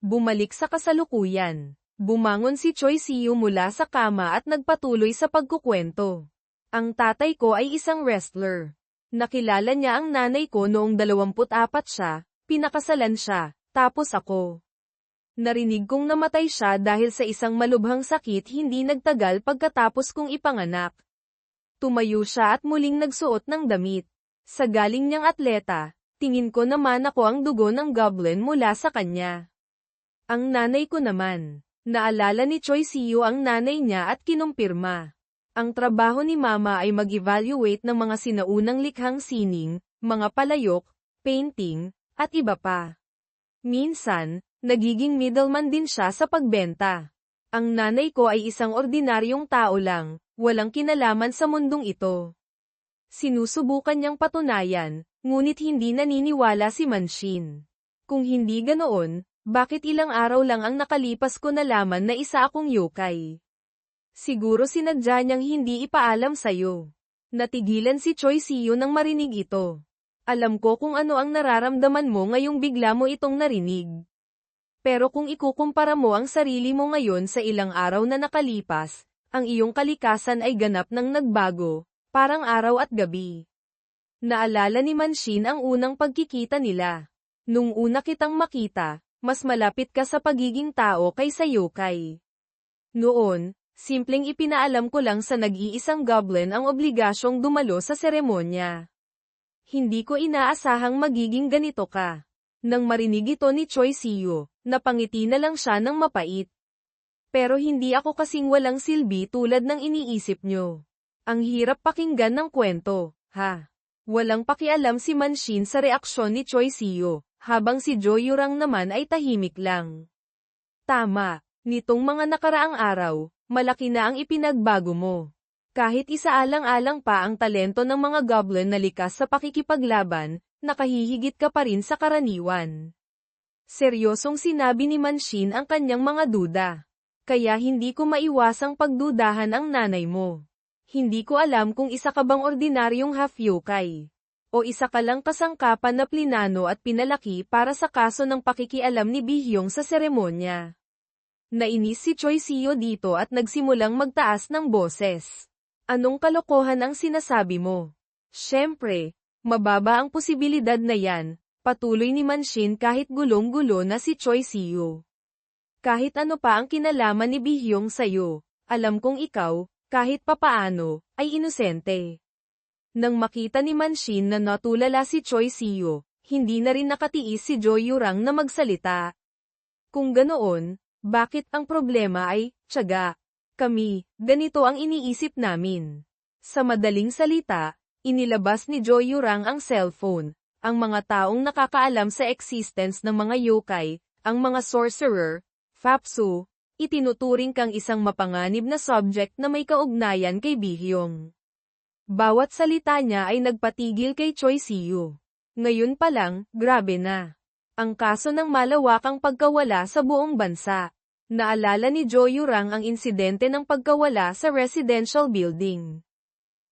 Bumalik sa kasalukuyan. Bumangon si Choi Siyo mula sa kama at nagpatuloy sa pagkukwento. Ang tatay ko ay isang wrestler. Nakilala niya ang nanay ko noong 24 siya, pinakasalan siya, tapos ako. Narinig kong namatay siya dahil sa isang malubhang sakit hindi nagtagal pagkatapos kong ipanganak. Tumayo siya at muling nagsuot ng damit. Sa galing niyang atleta, tingin ko naman ako ang dugo ng goblin mula sa kanya. Ang nanay ko naman, naalala ni Choi Siyo ang nanay niya at kinumpirma. Ang trabaho ni mama ay mag-evaluate ng mga sinaunang likhang sining, mga palayok, painting, at iba pa. Minsan, nagiging middleman din siya sa pagbenta. Ang nanay ko ay isang ordinaryong tao lang, walang kinalaman sa mundong ito. Sinusubukan niyang patunayan, ngunit hindi naniniwala si Manshin. Kung hindi ganoon, bakit ilang araw lang ang nakalipas ko nalaman na isa akong yokai? Siguro sinadya niyang hindi ipaalam sa'yo. Natigilan si Choi Siyo nang marinig ito. Alam ko kung ano ang nararamdaman mo ngayong bigla mo itong narinig. Pero kung ikukumpara mo ang sarili mo ngayon sa ilang araw na nakalipas, ang iyong kalikasan ay ganap nang nagbago, parang araw at gabi. Naalala ni Manshin ang unang pagkikita nila. Nung una kitang makita, mas malapit ka sa pagiging tao kaysa yokai. Noon, simpleng ipinaalam ko lang sa nag-iisang goblin ang obligasyong dumalo sa seremonya. Hindi ko inaasahang magiging ganito ka. Nang marinig ito ni Choi Siyo, napangiti na lang siya ng mapait. Pero hindi ako kasing walang silbi tulad ng iniisip nyo. Ang hirap pakinggan ng kwento, ha? Walang pakialam si Manshin sa reaksyon ni Choi Siyo, habang si Joyurang naman ay tahimik lang. Tama, nitong mga nakaraang araw, malaki na ang ipinagbago mo. Kahit isaalang-alang pa ang talento ng mga goblin na likas sa pakikipaglaban, nakahihigit ka pa rin sa karaniwan. Seryosong sinabi ni Manshin ang kanyang mga duda. Kaya hindi ko maiwasang pagdudahan ang nanay mo. Hindi ko alam kung isa ka bang ordinaryong half-yokai. O isa ka lang kasangkapan na plinano at pinalaki para sa kaso ng pakikialam ni Bihyong sa seremonya. Nainis si Choi Seo dito at nagsimulang magtaas ng boses. Anong kalokohan ang sinasabi mo? Siyempre, mababa ang posibilidad na yan, patuloy ni Manshin kahit gulong-gulo na si Choi Seo. Kahit ano pa ang kinalaman ni Bihyong sa'yo, alam kong ikaw, kahit papaano, ay inosente. Nang makita ni Manshin na natulala si Choi Seo, hindi na rin nakatiis si Joyurang na magsalita. Kung ganoon, bakit ang problema ay, tiyaga? Kami, ganito ang iniisip namin. Sa madaling salita, inilabas ni Joyurang ang cellphone, ang mga taong nakakaalam sa existence ng mga yokai, ang mga sorcerer, Fapsu, itinuturing kang isang mapanganib na subject na may kaugnayan kay Bihyong. Bawat salita niya ay nagpatigil kay Choi Seo. Ngayon pa lang, grabe na. Ang kaso ng malawakang pagkawala sa buong bansa. Naalala ni Joyurang ang insidente ng pagkawala sa residential building.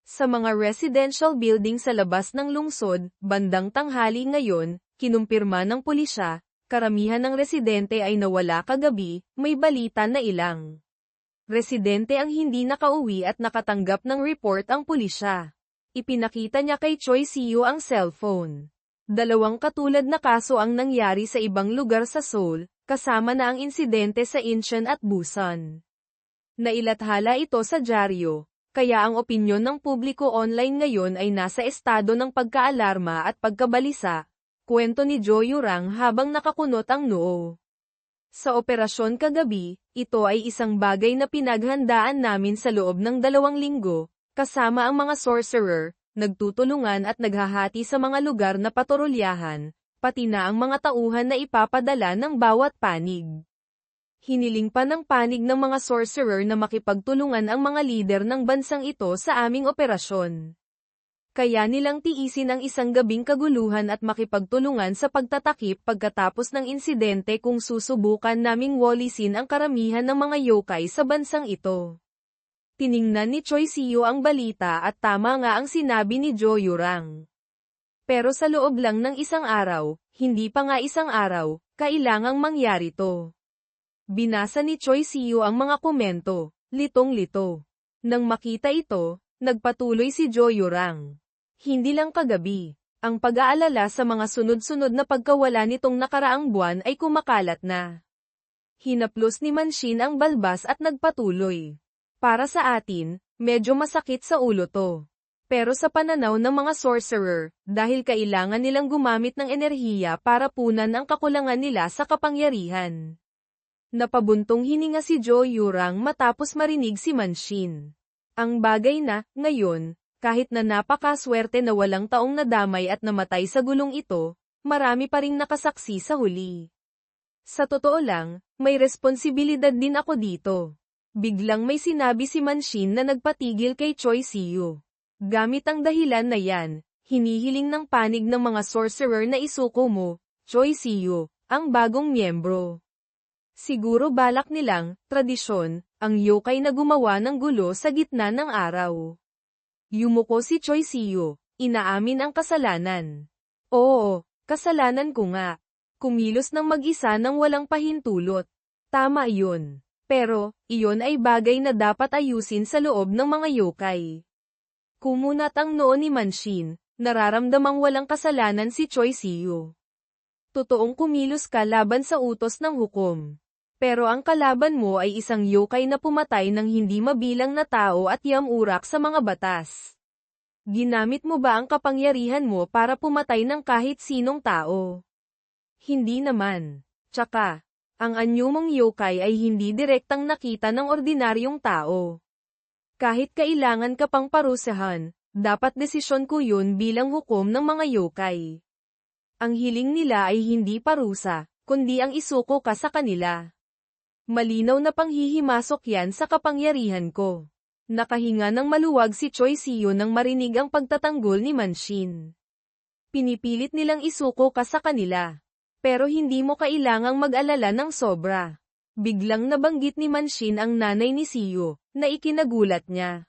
Sa mga residential building sa labas ng lungsod, bandang tanghali ngayon, kinumpirma ng pulisya, karamihan ng residente ay nawala kagabi, may balita na ilang residente ang hindi nakauwi at nakatanggap ng report ang pulisya. Ipinakita niya kay Choi Seo ang cellphone. Dalawang katulad na kaso ang nangyari sa ibang lugar sa Seoul, kasama na ang insidente sa Incheon at Busan. Nailathala ito sa dyaryo, kaya ang opinyon ng publiko online ngayon ay nasa estado ng pagkaalarma at pagkabalisa. Kwento ni Joyurang habang nakakunot ang noo. Sa operasyon kagabi, ito ay isang bagay na pinaghandaan namin sa loob ng 2 linggo, kasama ang mga sorcerer, nagtutulungan at naghahati sa mga lugar na patrolyahan, pati na ang mga tauhan na ipapadala ng bawat panig. Hiniling pa ng panig ng mga sorcerer na makipagtulungan ang mga lider ng bansang ito sa aming operasyon. Kaya nilang tiisin ang isang gabing kaguluhan at makipagtulungan sa pagtatakip pagkatapos ng insidente kung susubukan naming walisin ang karamihan ng mga yokai sa bansang ito. Tiningnan ni Choi Seo ang balita at tama nga ang sinabi ni Joyurang. Pero sa loob lang ng isang araw, hindi pa nga isang araw, kailangang mangyari to. Binasa ni Choi Seo ang mga komento, litong-lito. Nang makita ito, nagpatuloy si Joyurang. Hindi lang kagabi, ang pag-aalala sa mga sunod-sunod na pagkawala nitong nakaraang buwan ay kumakalat na. Hinaplos ni Manshin ang balbas at nagpatuloy. Para sa atin, medyo masakit sa ulo to. Pero sa pananaw ng mga sorcerer, dahil kailangan nilang gumamit ng enerhiya para punan ang kakulangan nila sa kapangyarihan. Napabuntong hininga si Joyurang matapos marinig si Manshin. Ang bagay na, ngayon, kahit na napakaswerte na walang taong nadamay at namatay sa gulong ito, marami pa ring nakasaksi sa huli. Sa totoo lang, may responsibilidad din ako dito. Biglang may sinabi si Manshin na nagpatigil kay Choi Seo. Gamit ang dahilan na yan, hinihiling ng panig ng mga sorcerer na isuko mo, Choi Seo, ang bagong miyembro. Siguro balak nilang, tradisyon, ang yokai na gumawa ng gulo sa gitna ng araw. Yumuko si Choi Seo, inaamin ang kasalanan. Oo, kasalanan ko nga. Kumilos ng mag-isa nang walang pahintulot. Tama iyon. Pero, iyon ay bagay na dapat ayusin sa loob ng mga yokai. Kumunat ang noo ni Manshin, nararamdamang walang kasalanan si Choi Seo. Totoong kumilos ka laban sa utos ng hukom. Pero ang kalaban mo ay isang yokai na pumatay ng hindi mabilang na tao at yamurak sa mga batas. Ginamit mo ba ang kapangyarihan mo para pumatay ng kahit sinong tao? Hindi naman. Tsaka, ang anyo mong yokai ay hindi direktang nakita ng ordinaryong tao. Kahit kailangan ka pang parusahan, dapat desisyon ko yun bilang hukom ng mga yokai. Ang hiling nila ay hindi parusa, kundi ang isuko ka sa kanila. Malinaw na panghihimasok yan sa kapangyarihan ko. Nakahinga ng maluwag si Choi Siyo nang marinig ang pagtatanggol ni Manshin. Pinipilit nilang isuko ka sa kanila. Pero hindi mo kailangang mag-alala ng sobra. Biglang nabanggit ni Manshin ang nanay ni Siyo, na ikinagulat niya.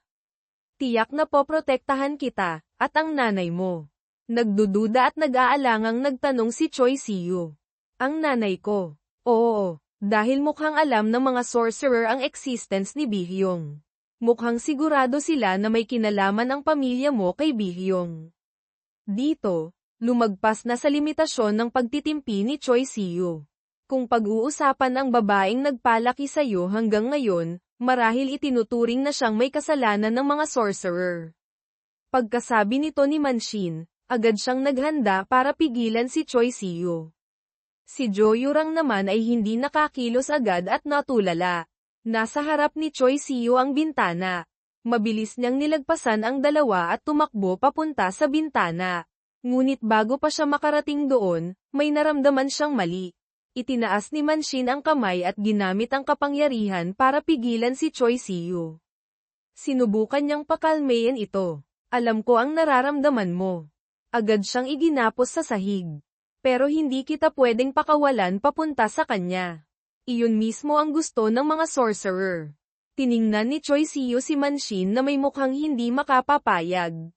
Tiyak na poprotektahan kita, at ang nanay mo. Nagdududa at nag-aalangang nagtanong si Choi Siyo. Ang nanay ko. Oo, dahil mukhang alam ng mga sorcerer ang existence ni Bihyong. Mukhang sigurado sila na may kinalaman ang pamilya mo kay Bihyong. Dito, lumagpas na sa limitasyon ng pagtitimpi ni Choi Siyo. Kung pag-uusapan ang babaeng nagpalaki sa'yo hanggang ngayon, marahil itinuturing na siyang may kasalanan ng mga sorcerer. Pagkasabi nito ni Manshin, agad siyang naghanda para pigilan si Choi Siyo. Si Jo Yurang naman ay hindi nakakilos agad at natulala. Nasa harap ni Choi Siyo ang bintana. Mabilis niyang nilagpasan ang dalawa at tumakbo papunta sa bintana. Ngunit bago pa siya makarating doon, may naramdaman siyang mali. Itinaas ni Manshin ang kamay at ginamit ang kapangyarihan para pigilan si Choi Siyo. Sinubukan niyang pakalmayin ito. Alam ko ang nararamdaman mo. Agad siyang iginapos sa sahig. Pero hindi kita pwedeng pakawalan papunta sa kanya. Iyon mismo ang gusto ng mga sorcerer. Tiningnan ni Choi Siyo si Manshin na may mukhang hindi makapapayag.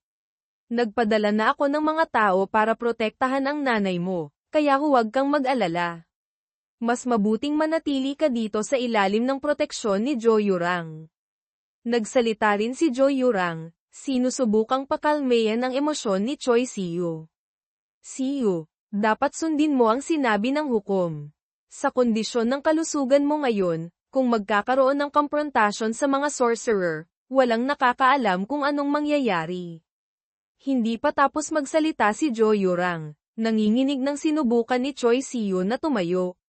Nagpadala na ako ng mga tao para protektahan ang nanay mo, kaya huwag kang mag-alala. Mas mabuting manatili ka dito sa ilalim ng proteksyon ni Jo Yurang. Nagsalita rin si Jo Yurang, sinusubukang pakalmayan ang emosyon ni Choi Siyo. Siyo, dapat sundin mo ang sinabi ng hukom. Sa kondisyon ng kalusugan mo ngayon, kung magkakaroon ng komprontasyon sa mga sorcerer, walang nakakaalam kung anong mangyayari. Hindi pa tapos magsalita si Jo Yurang, nanginginig ng sinubukan ni Choi Siyo na tumayo.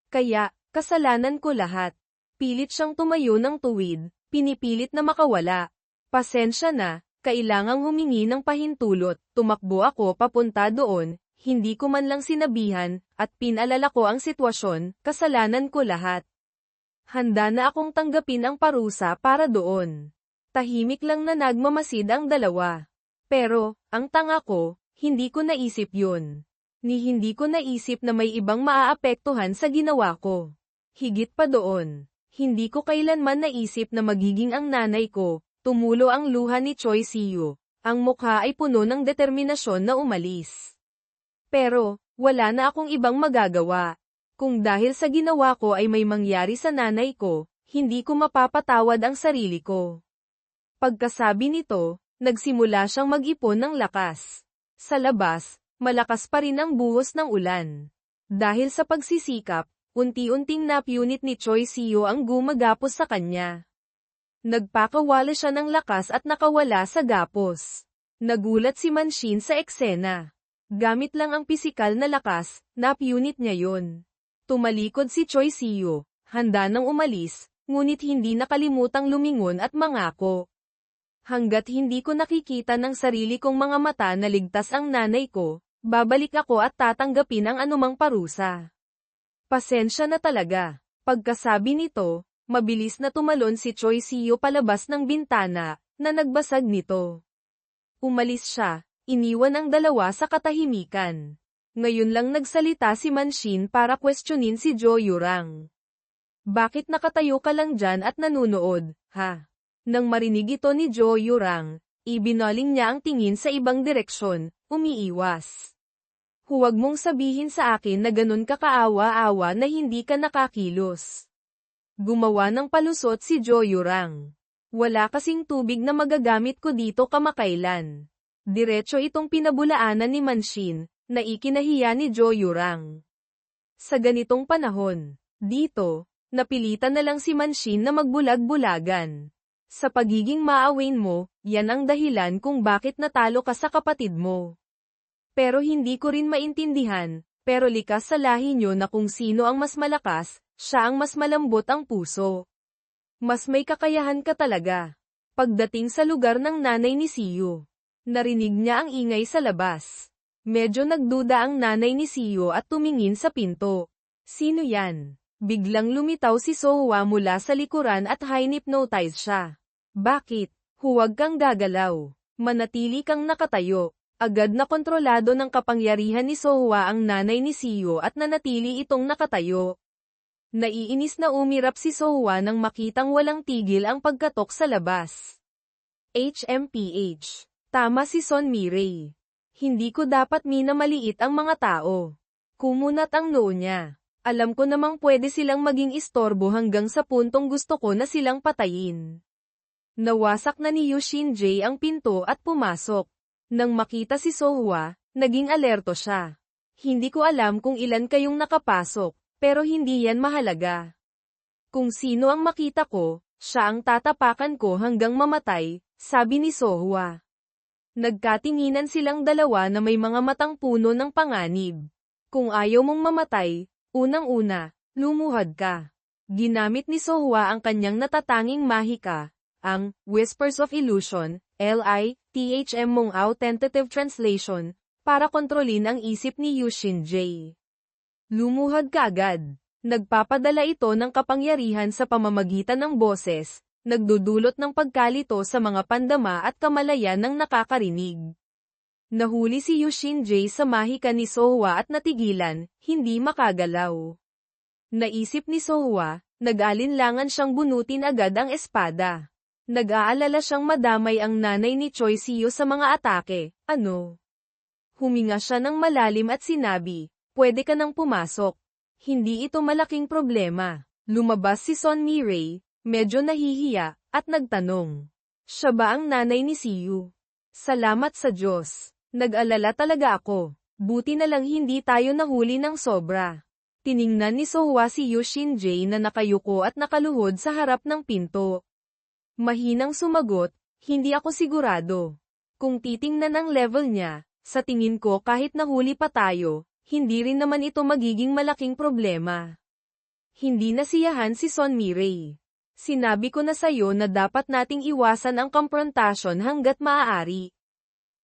Kaya, kasalanan ko lahat. Pilit siyang tumayo ng tuwid, pinipilit na makawala. Pasensya na, kailangang humingi ng pahintulot, tumakbo ako papunta doon. Hindi ko man lang sinabihan, at pinalala ko ang sitwasyon, kasalanan ko lahat. Handa na akong tanggapin ang parusa para doon. Tahimik lang na nagmamasid ang dalawa. Pero, ang tanga ko, hindi ko naisip yun. Hindi ko naisip na may ibang maaapektuhan sa ginawa ko. Higit pa doon, hindi ko kailanman naisip na magiging ang nanay ko. Tumulo ang luha ni Choi Siyo. Ang mukha ay puno ng determinasyon na umalis. Pero, wala na akong ibang magagawa. Kung dahil sa ginawa ko ay may mangyari sa nanay ko, hindi ko mapapatawad ang sarili ko. Pagkasabi nito, nagsimula siyang mag-ipon ng lakas. Sa labas, malakas pa rin ang buhos ng ulan. Dahil sa pagsisikap, unti-unting napunit ni Choi Siyo ang gumagapos sa kanya. Nagpakawala siya ng lakas at nakawala sa gapos. Nagulat si Manshin sa eksena. Gamit lang ang pisikal na lakas, napunit niya yon. Tumalikod si Choi Siyo, handa nang umalis, ngunit hindi nakalimutang lumingon at mangako. Hanggat hindi ko nakikita ng sarili kong mga mata na ligtas ang nanay ko, babalik ako at tatanggapin ang anumang parusa. Pasensya na talaga. Pagkasabi nito, mabilis na tumalon si Choi Siyo palabas ng bintana, na nagbasag nito. Umalis siya. Iniwan ang dalawa sa katahimikan. Ngayon lang nagsalita si Manshin para questionin si Jo Yurang. Bakit nakatayo ka lang dyan at nanunood, ha? Nang marinig ito ni Jo Yurang, ibinaling niya ang tingin sa ibang direksyon, umiiwas. Huwag mong sabihin sa akin na ganun ka kaawa-awa na hindi ka nakakilos. Gumawa ng palusot si Jo Yurang. Wala kasing tubig na magagamit ko dito kamakailan. Diretso itong pinabulaanan ni Manshin, na ikinahiya ni Jo Yurang. Sa ganitong panahon, dito, napilitan na lang si Manshin na magbulag-bulagan. Sa pagiging maawin mo, yan ang dahilan kung bakit natalo ka sa kapatid mo. Pero hindi ko rin maintindihan, pero likas sa lahi nyo na kung sino ang mas malakas, siya ang mas malambot ang puso. Mas may kakayahan ka talaga. Pagdating sa lugar ng nanay ni Siyo, narinig niya ang ingay sa labas. Medyo nagduda ang nanay ni Seo at tumingin sa pinto. Sino yan? Biglang lumitaw si Sohwa mula sa likuran at hypnotize siya. Bakit? Huwag kang gagalaw. Manatili kang nakatayo. Agad na kontrolado ng kapangyarihan ni Sohwa ang nanay ni Seo at nanatili itong nakatayo. Naiinis na umirap si Sohwa nang makitang walang tigil ang pagkatok sa labas. HMPH. Tama si Son Mirey. Hindi ko dapat minamaliit ang mga tao. Kumunat ang noo niya. Alam ko namang pwede silang maging istorbo hanggang sa puntong gusto ko na silang patayin. Nawasak na ni Yu Shin-jae ang pinto at pumasok. Nang makita si Sohwa, naging alerto siya. Hindi ko alam kung ilan kayong nakapasok, pero hindi yan mahalaga. Kung sino ang makita ko, siya ang tatapakan ko hanggang mamatay, sabi ni Sohwa. Nagkatinginan silang dalawa na may mga matang puno ng panganib. Kung ayaw mong mamatay, unang-una, lumuhad ka. Ginamit ni Sohwa ang kanyang natatanging mahika, ang Whispers of Illusion, LITHM mong tentative translation, para kontrolin ang isip ni Yu Shin-jae. Lumuhad ka agad. Nagpapadala ito ng kapangyarihan sa pamamagitan ng boses, nagdudulot ng pagkalito sa mga pandama at kamalayan ng nakakarinig. Nahuli si Yu Shin-jae sa mahika ni Sohwa at natigilan, hindi makagalaw. Naisip ni Sohwa, nag-alinlangan siyang bunutin agad ang espada. Nag-aalala siyang madamay ang nanay ni Choi Seo sa mga atake. Ano? Huminga siya ng malalim at sinabi, pwede ka nang pumasok. Hindi ito malaking problema. Lumabas si Son Mirey, medyo nahihiya, at nagtanong. Siya ba ang nanay ni Seo? Salamat sa Diyos. Nag-alala talaga ako. Buti na lang hindi tayo nahuli ng sobra. Tiningnan ni Sohwa si Yu Shin-jae na nakayuko at nakaluhod sa harap ng pinto. Mahinang sumagot, hindi ako sigurado. Kung titingnan ang level niya, sa tingin ko kahit nahuli pa tayo, hindi rin naman ito magiging malaking problema. Hindi nasiyahan si Son Mirey. Sinabi ko na sayo na dapat nating iwasan ang komprontasyon hanggat maaari.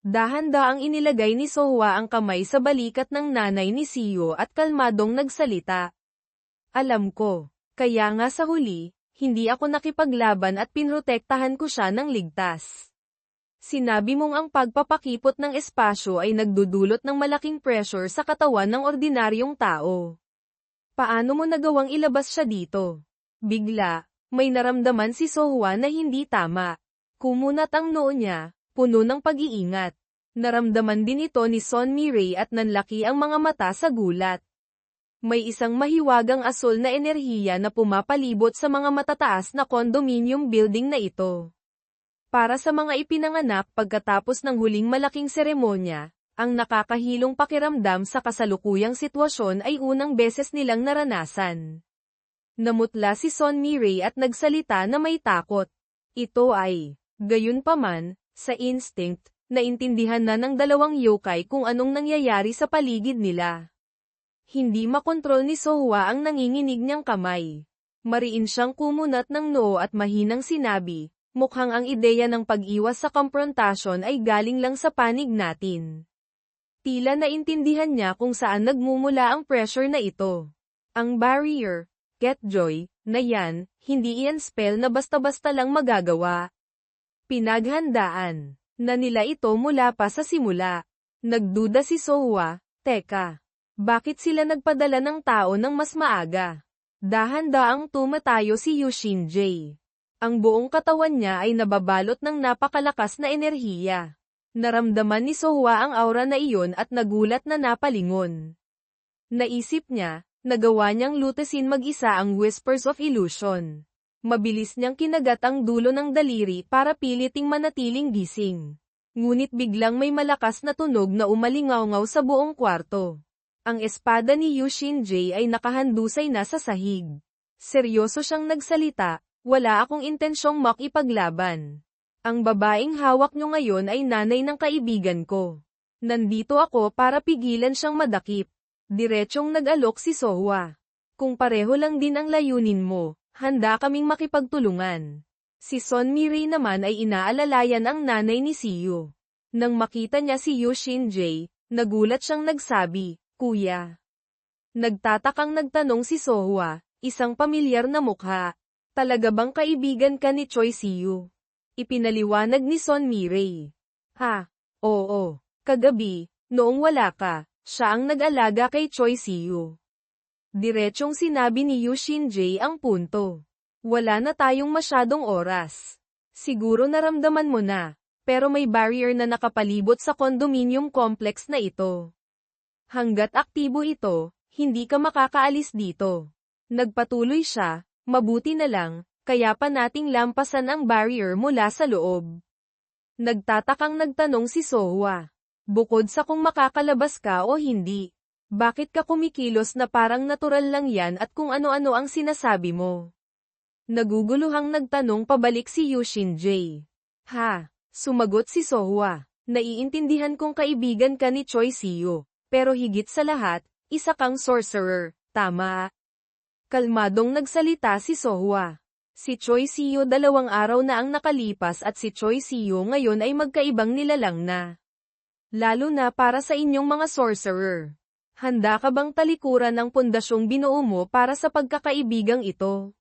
Dahan-daang inilagay ni Sohwa ang kamay sa balikat ng nanay ni Seo at kalmadong nagsalita. Alam ko, kaya nga sa huli, hindi ako nakipaglaban at pinrotektahan ko siya ng ligtas. Sinabi mong ang pagpapakipot ng espasyo ay nagdudulot ng malaking pressure sa katawan ng ordinaryong tao. Paano mo nagawang ilabas siya dito? Bigla, may naramdaman si Sohwa na hindi tama. Kumunat ang noo niya, puno ng pag-iingat. Naramdaman din ito ni Son Mirey at nanlaki ang mga mata sa gulat. May isang mahiwagang asul na enerhiya na pumapalibot sa mga matataas na condominium building na ito. Para sa mga ipinanganak pagkatapos ng huling malaking seremonya, ang nakakahilong pakiramdam sa kasalukuyang sitwasyon ay unang beses nilang naranasan. Namutla si Son Mirey at nagsalita na may takot. Ito ay, gayunpaman, sa instinct, naintindihan na ng dalawang yokai kung anong nangyayari sa paligid nila. Hindi makontrol ni Sohwa ang nanginginig niyang kamay. Mariin siyang kumunat ng noo at mahinang sinabi, mukhang ang ideya ng pag-iwas sa komprontasyon ay galing lang sa panig natin. Tila naintindihan niya kung saan nagmumula ang pressure na ito. Ang barrier, Ketjoy, na yan, hindi iyan spell na basta-basta lang magagawa. Pinaghandaan na nila ito mula pa sa simula. Nagduda si Sohwa, teka. Bakit sila nagpadala ng tao ng mas maaga? Dahan-daang tumatayo si Yu Shin-jae. Ang buong katawan niya ay nababalot ng napakalakas na enerhiya. Naramdaman ni Sohwa ang aura na iyon at nagulat na napalingon. Naisip niya, nagawa niyang lutasin mag-isa ang Whispers of Illusion. Mabilis niyang kinagat ang dulo ng daliri para piliting manatiling gising. Ngunit biglang may malakas na tunog na umalingaw-ngaw sa buong kwarto. Ang espada ni Yu Shin-jae ay nakahandusay na sa sahig. Seryoso siyang nagsalita, wala akong intensyong makipaglaban. Ang babaeng hawak niyo ngayon ay nanay ng kaibigan ko. Nandito ako para pigilan siyang madakip. Diretsyong nag-alok si Sohwa. Kung pareho lang din ang layunin mo, handa kaming makipagtulungan. Si Son Mirey naman ay inaalalayan ang nanay ni Seo. Nang makita niya si Yu Shin-jae, Nagulat siyang nagsabi, Kuya. Nagtatakang nagtanong si Sohwa, isang pamilyar na mukha. Talaga bang kaibigan ka ni Choi Siyu? Ipinaliwanag ni Son Mirei. Ha? Oo. Kagabi, noong wala ka, siya ang nag-alaga kay Choi Siyu. Diretsong sinabi ni Yu Shinjae ang punto. Wala na tayong masyadong oras. Siguro naramdaman mo na, pero may barrier na nakapalibot sa condominium complex na ito. Hanggat aktibo ito, hindi ka makakaalis dito. Nagpatuloy siya, mabuti na lang, kaya pa nating lampasan ang barrier mula sa loob. Nagtatakang nagtanong si Sohwa. Bukod sa kung makakalabas ka o hindi, bakit ka kumikilos na parang natural lang yan at kung ano-ano ang sinasabi mo? Naguguluhang nagtanong pabalik si Yu Shinjae. Ha? Sumagot si Sohwa. Naiintindihan kong kaibigan ka ni Choi Siyu, pero higit sa lahat, isa kang sorcerer, tama? Kalmadong nagsalita si Sohwa. Si Choi Siyu 2 araw na ang nakalipas at si Choi Siyu ngayon ay magkaibang nilalang na. Lalo na para sa inyong mga sorcerer. Handa ka bang talikuran ang pundasyong binuo mo para sa pagkakaibigang ito?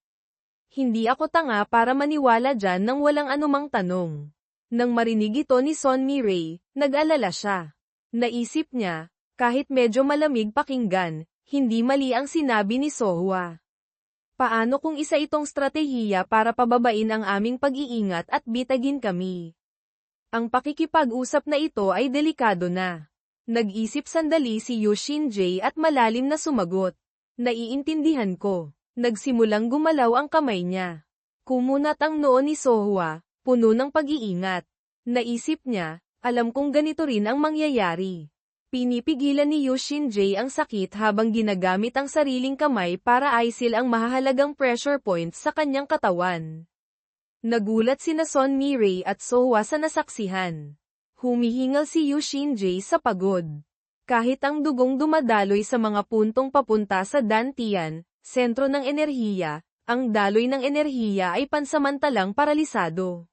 Hindi ako tanga para maniwala dyan nang walang anumang tanong. Nang marinig ito ni Son Mirei, nag-alala siya. Naisip niya, kahit medyo malamig pakinggan, hindi mali ang sinabi ni Sohwa. Paano kung isa itong stratehiya para pababain ang aming pag-iingat at bitagin kami? Ang pakikipag-usap na ito ay delikado na. Nag-isip sandali si Yu Shinjae at malalim na sumagot. Naiintindihan ko. Nagsimulang gumalaw ang kamay niya. Kumunat ang noo ni Sohwa, puno ng pag-iingat. Naisip niya, alam kong ganito rin ang mangyayari. Pinipigilan ni Yu Shinjae ang sakit habang ginagamit ang sariling kamay para aisil ang mahahalagang pressure points sa kanyang katawan. Nagulat sina Son Mirei at Sohwa sa nasaksihan. Humihingal si Yu Shinjae sa pagod. Kahit ang dugong dumadaloy sa mga puntong papunta sa dantian, sentro ng enerhiya, ang daloy ng enerhiya ay pansamantalang paralisado.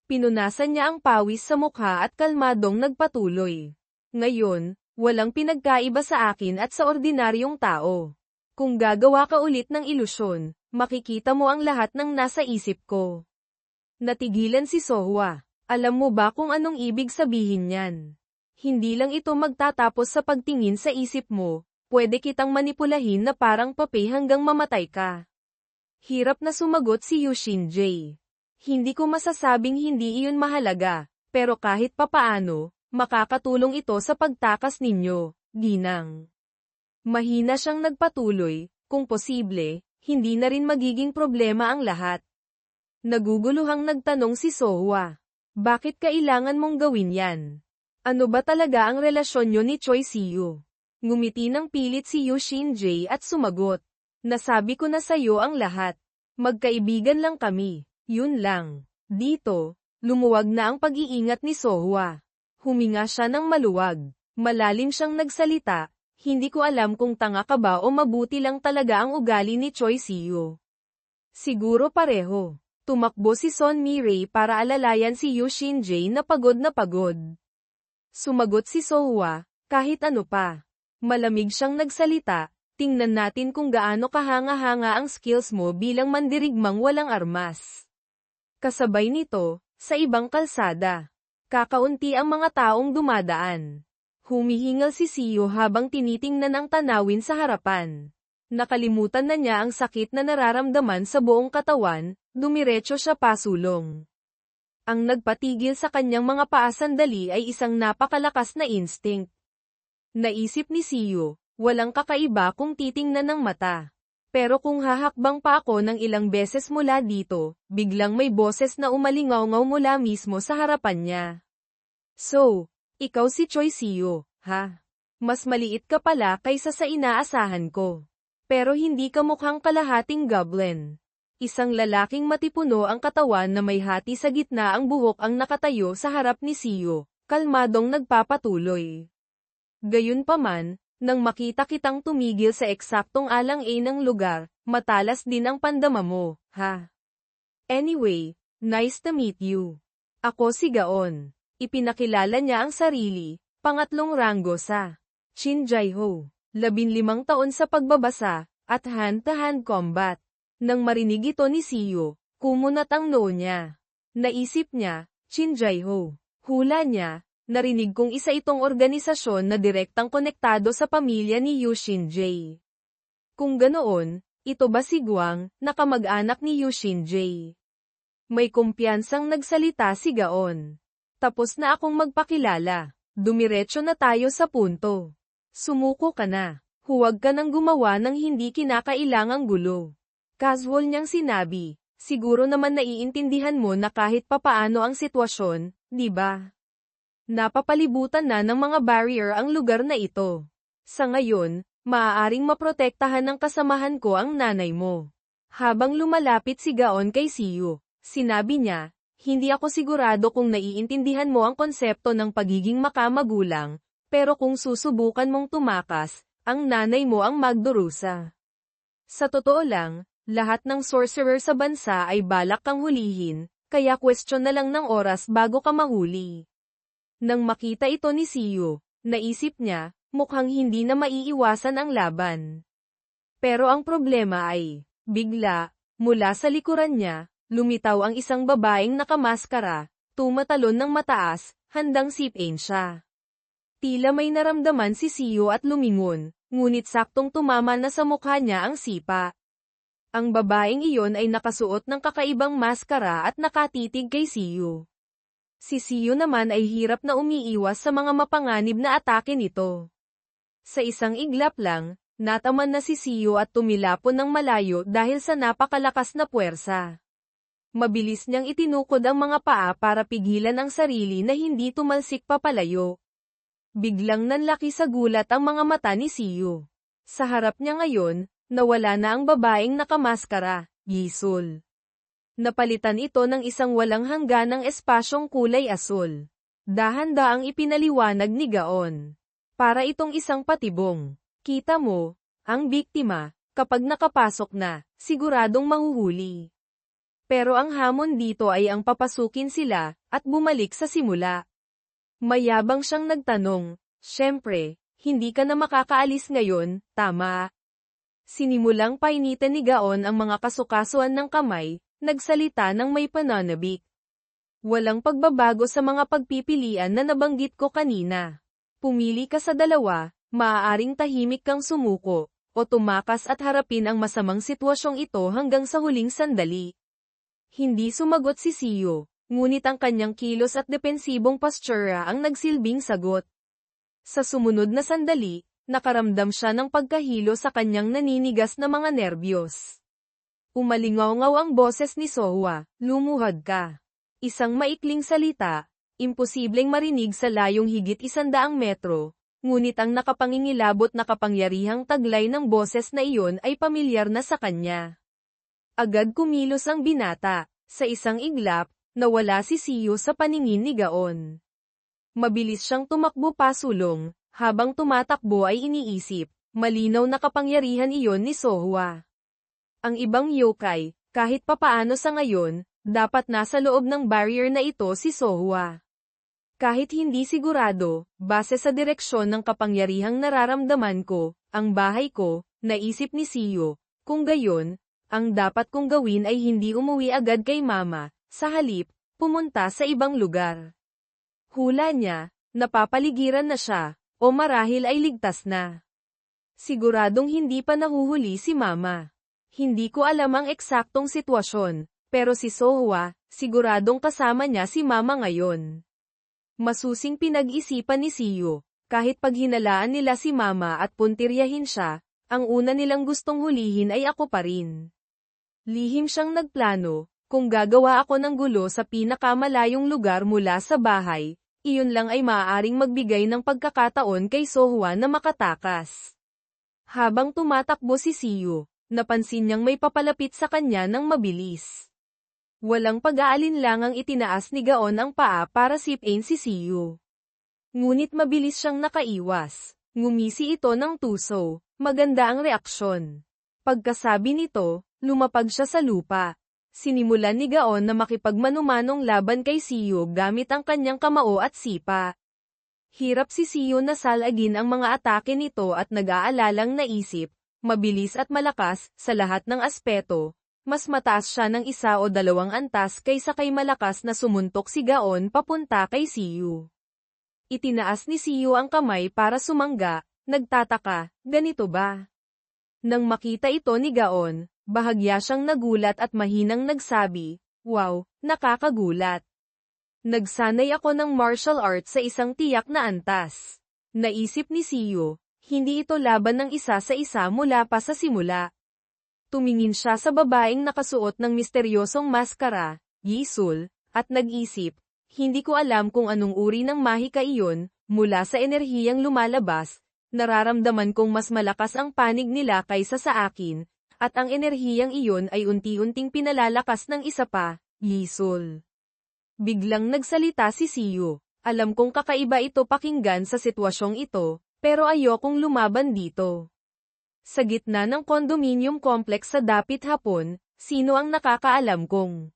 Pinunasan niya ang pawis sa mukha at kalmadong nagpatuloy. Ngayon, walang pinagkaiba sa akin at sa ordinaryong tao. Kung gagawa ka ulit ng ilusyon, makikita mo ang lahat ng nasa isip ko. Natigilan si Sohwa. Alam mo ba kung anong ibig sabihin niyan? Hindi lang ito magtatapos sa pagtingin sa isip mo, pwede kitang manipulahin na parang pape hanggang mamatay ka. Hirap na sumagot si Yu Shinjae. Hindi ko masasabing hindi iyon mahalaga, pero kahit papaano, makakatulong ito sa pagtakas ninyo, ginang. Mahina siyang nagpatuloy, kung posible, hindi na rin magiging problema ang lahat. Naguguluhang nagtanong si Sohwa. Bakit kailangan mong gawin yan? Ano ba talaga ang relasyon nyo ni Choi Siyu? Ngumiti ng pilit si Yu Shinjae at sumagot. Nasabi ko na sa'yo ang lahat. Magkaibigan lang kami. Yun lang. Dito, lumuwag na ang pag-iingat ni Sohwa. Huminga siya ng maluwag. Malalim siyang nagsalita. Hindi ko alam kung tanga ka ba o mabuti lang talaga ang ugali ni Choi Siyu. Siguro pareho. Tumakbo si Son Mirei para alalayan si Yu Shinjae na pagod na pagod. Sumagot si Sohwa, kahit ano pa. Malamig siyang nagsalita, tingnan natin kung gaano kahanga-hanga ang skills mo bilang mandirigmang walang armas. Kasabay nito, sa ibang kalsada. Kakaunti ang mga taong dumadaan. Humihingal si Siyu habang tinitingnan ang tanawin sa harapan. Nakalimutan na niya ang sakit na nararamdaman sa buong katawan, dumiretso siya pasulong. Ang nagpatigil sa kanyang mga paa sandali ay isang napakalakas na instinct. Naisip ni Siyu, walang kakaiba kung titingnan ng mata. Pero kung hahakbang pa ako ng ilang beses mula dito, biglang may boses na umalingaw-ngaw mula mismo sa harapan niya. So, ikaw si Choi Siyu, ha? Mas maliit ka pala kaysa sa inaasahan ko. Pero hindi ka mukhang kalahating goblin. Isang lalaking matipuno ang katawan na may hati sa gitna ang buhok ang nakatayo sa harap ni Siyu, kalmadong nagpapatuloy. Gayunpaman, nang makita kitang tumigil sa eksaktong alang-a ng lugar, matalas din ang pandama mo, ha? Anyway, nice to meet you. Ako si Gaon. Ipinakilala niya ang sarili, Pangatlong ranggo sa Shinjaiho. 15 taon sa pagbabasa, at hand-to-hand combat. Nang marinig ito ni Siyo, kumunat ang noo niya. Naisip niya, Shinjaiho. Hula niya, narinig kong isa itong organisasyon na direktang konektado sa pamilya ni Yu Shinjae. Kung ganoon, ito ba si Guang, na kamag-anak ni Yu Shinjae? May kumpiyansang nagsalita si Gaon. Tapos na akong magpakilala. Dumiretso na tayo sa punto. Sumuko ka na. Huwag ka nang gumawa ng hindi kinakailangang gulo. Casual niyang sinabi. Siguro naman naiintindihan mo na kahit papaano ang sitwasyon, di ba? Napapalibutan na ng mga barrier ang lugar na ito. Sa ngayon, maaaring maprotektahan ng kasamahan ko ang nanay mo. Habang lumalapit si Gaon kay Siyo, sinabi niya, hindi ako sigurado kung naiintindihan mo ang konsepto ng pagiging makamagulang, pero kung susubukan mong tumakas, ang nanay mo ang magdurusa. Sa totoo lang, lahat ng sorcerer sa bansa ay balak kang hulihin, kaya question na lang ng oras bago ka mahuli. Nang makita ito ni Siyo, naisip niya, mukhang hindi na maiiwasan ang laban. Pero ang problema ay, bigla, mula sa likuran niya, lumitaw ang isang babaeng nakamaskara, tumatalon ng mataas, handang sipin siya. Tila may naramdaman si Siyo at lumingon, ngunit saktong tumama na sa mukha niya ang sipa. Ang babaeng iyon ay nakasuot ng kakaibang maskara at nakatitig kay Siyo. Si Siyo naman ay hirap na umiiwas sa mga mapanganib na atake nito. Sa isang iglap lang, nataman na si Siyo at tumilapon ng malayo dahil sa napakalakas na puwersa. Mabilis niyang itinukod ang mga paa para pigilan ang sarili na hindi tumalsik papalayo. Biglang nanlaki sa gulat ang mga mata ni Siyo. Sa harap niya ngayon, nawala na ang babaeng nakamaskara, Gisul. Napalitan ito ng isang walang hangganang espasyong kulay asul. Dahan-daang ipinaliwanag ni Gaon. Para itong isang patibong. Kita mo, ang biktima, kapag nakapasok na, siguradong mahuhuli. Pero ang hamon dito ay ang papasukin sila, at bumalik sa simula. Mayabang siyang nagtanong, syempre, hindi ka na makakaalis ngayon, tama? Sinimulang painitan ni Gaon ang mga kasukasuan ng kamay, nagsalita ng may pananabik. Walang pagbabago sa mga pagpipilian na nabanggit ko kanina. Pumili ka sa dalawa, maaaring tahimik kang sumuko, o tumakas at harapin ang masamang sitwasyong ito hanggang sa huling sandali. Hindi sumagot si Siyo, ngunit ang kanyang kilos at depensibong postura ang nagsilbing sagot. Sa sumunod na sandali, nakaramdam siya ng pagkahilo sa kanyang naninigas na mga nerbiyos. Umalingaw-ngaw ang boses ni Sohwa, lumuhad ka. Isang maikling salita, imposibleng marinig sa layong higit 100 metro, ngunit ang nakapangingilabot na kapangyarihang taglay ng boses na iyon ay pamilyar na sa kanya. Agad kumilos ang binata, sa isang iglap, nawala si Siyo sa paningin ni Gaon. Mabilis siyang tumakbo pasulong, habang tumatakbo ay iniisip, malinaw na kapangyarihan iyon ni Sohwa. Ang ibang yokai, kahit papaano sa ngayon, dapat nasa loob ng barrier na ito si Sohwa. Kahit hindi sigurado, base sa direksyon ng kapangyarihang nararamdaman ko, ang bahay ko, naisip ni Siyo, kung gayon, ang dapat kong gawin ay hindi umuwi agad kay mama, sa halip, pumunta sa ibang lugar. Hula niya, napapaligiran na siya, o marahil ay ligtas na. Siguradong hindi pa nahuhuli si mama. Hindi ko alam ang eksaktong sitwasyon, pero si Sohwa, siguradong kasama niya si mama ngayon. Masusing pinag-isipan ni Siyo, kahit paghinalaan nila si mama at puntiryahin siya, ang una nilang gustong hulihin ay ako pa rin. Lihim siyang nagplano, kung gagawa ako ng gulo sa pinakamalayong lugar mula sa bahay, iyon lang ay maaaring magbigay ng pagkakataon kay Sohwa na makatakas. Habang tumatakbo si Siyo, napansin niyang may papalapit sa kanya ng mabilis. Walang pag-aalinlangang itinaas ni Gaon ang paa para sipin si Siyo. Ngunit mabilis siyang nakaiwas. Ngumisi ito ng tuso, maganda ang reaksyon. Pagkasabi nito, lumapag siya sa lupa. Sinimulan ni Gaon na makipagmanumanong laban kay Siyo gamit ang kanyang kamao at sipa. Hirap si Siyo na salagin ang mga atake nito at nag-aalalang naisip, mabilis at malakas, sa lahat ng aspeto, mas mataas siya ng 1 o 2 antas kaysa kay malakas na sumuntok si Gaon papunta kay Siyo. Itinaas ni Siyo ang kamay para sumangga, nagtataka, ganito ba? Nang makita ito ni Gaon, bahagya siyang nagulat at mahinang nagsabi, wow, nakakagulat. Nagsanay ako ng martial arts sa isang tiyak na antas. Naisip ni Siyo, hindi ito laban ng isa sa isa mula pa sa simula. Tumingin siya sa babaeng nakasuot ng misteryosong maskara, Yisul, at nag-isip, hindi ko alam kung anong uri ng mahika iyon, mula sa enerhiyang lumalabas, nararamdaman kong mas malakas ang panig nila kaysa sa akin, at ang enerhiyang iyon ay unti-unting pinalalakas ng isa pa, Yisul. Biglang nagsalita si Siyo, alam kong kakaiba ito pakinggan sa sitwasyong ito, pero ayokong lumaban dito. Sa gitna ng condominium complex sa Dapit Hapon, sino ang nakakaalam kung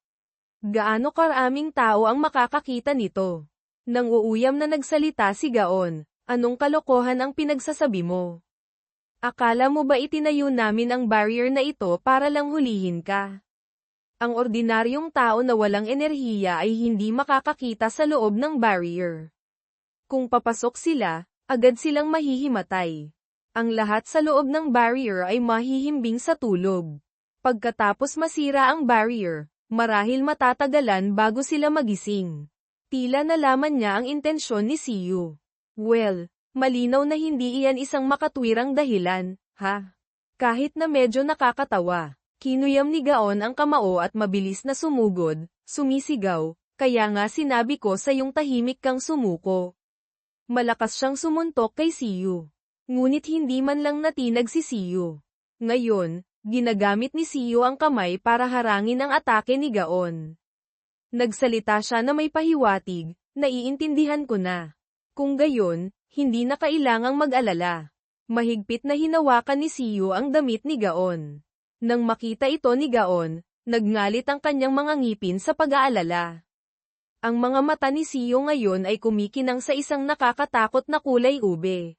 gaano karaming tao ang makakakita nito? Nang uuyam na nagsalita si Gaon, anong kalokohan ang pinagsasabi mo? Akala mo ba itinayo namin ang barrier na ito para lang hulihin ka? Ang ordinaryong tao na walang enerhiya ay hindi makakakita sa loob ng barrier. Kung papasok sila, agad silang mahihimatay. Ang lahat sa loob ng barrier ay mahihimbing sa tulog. Pagkatapos masira ang barrier, marahil matatagalan bago sila magising. Tila nalaman niya ang intensyon ni Siyo. Well, malinaw na hindi iyan isang makatwirang dahilan, ha? Kahit na medyo nakakatawa. Kinuyam ni Gaon ang kamao at mabilis na sumugod, sumisigaw, kaya nga sinabi ko sa yung tahimik kang sumuko. Malakas siyang sumuntok kay Siyo. Ngunit hindi man lang natinag si Siyo. Ngayon, ginagamit ni Siyo ang kamay para harangin ang atake ni Gaon. Nagsalita siya na may pahiwatig, naiintindihan ko na. Kung gayon, hindi na kailangang mag-alala. Mahigpit na hinawakan ni Siyo ang damit ni Gaon. Nang makita ito ni Gaon, nagngalit ang kanyang mga ngipin sa pag-aalala. Ang mga mata ni Siyo ngayon ay kumikinang sa isang nakakatakot na kulay ube.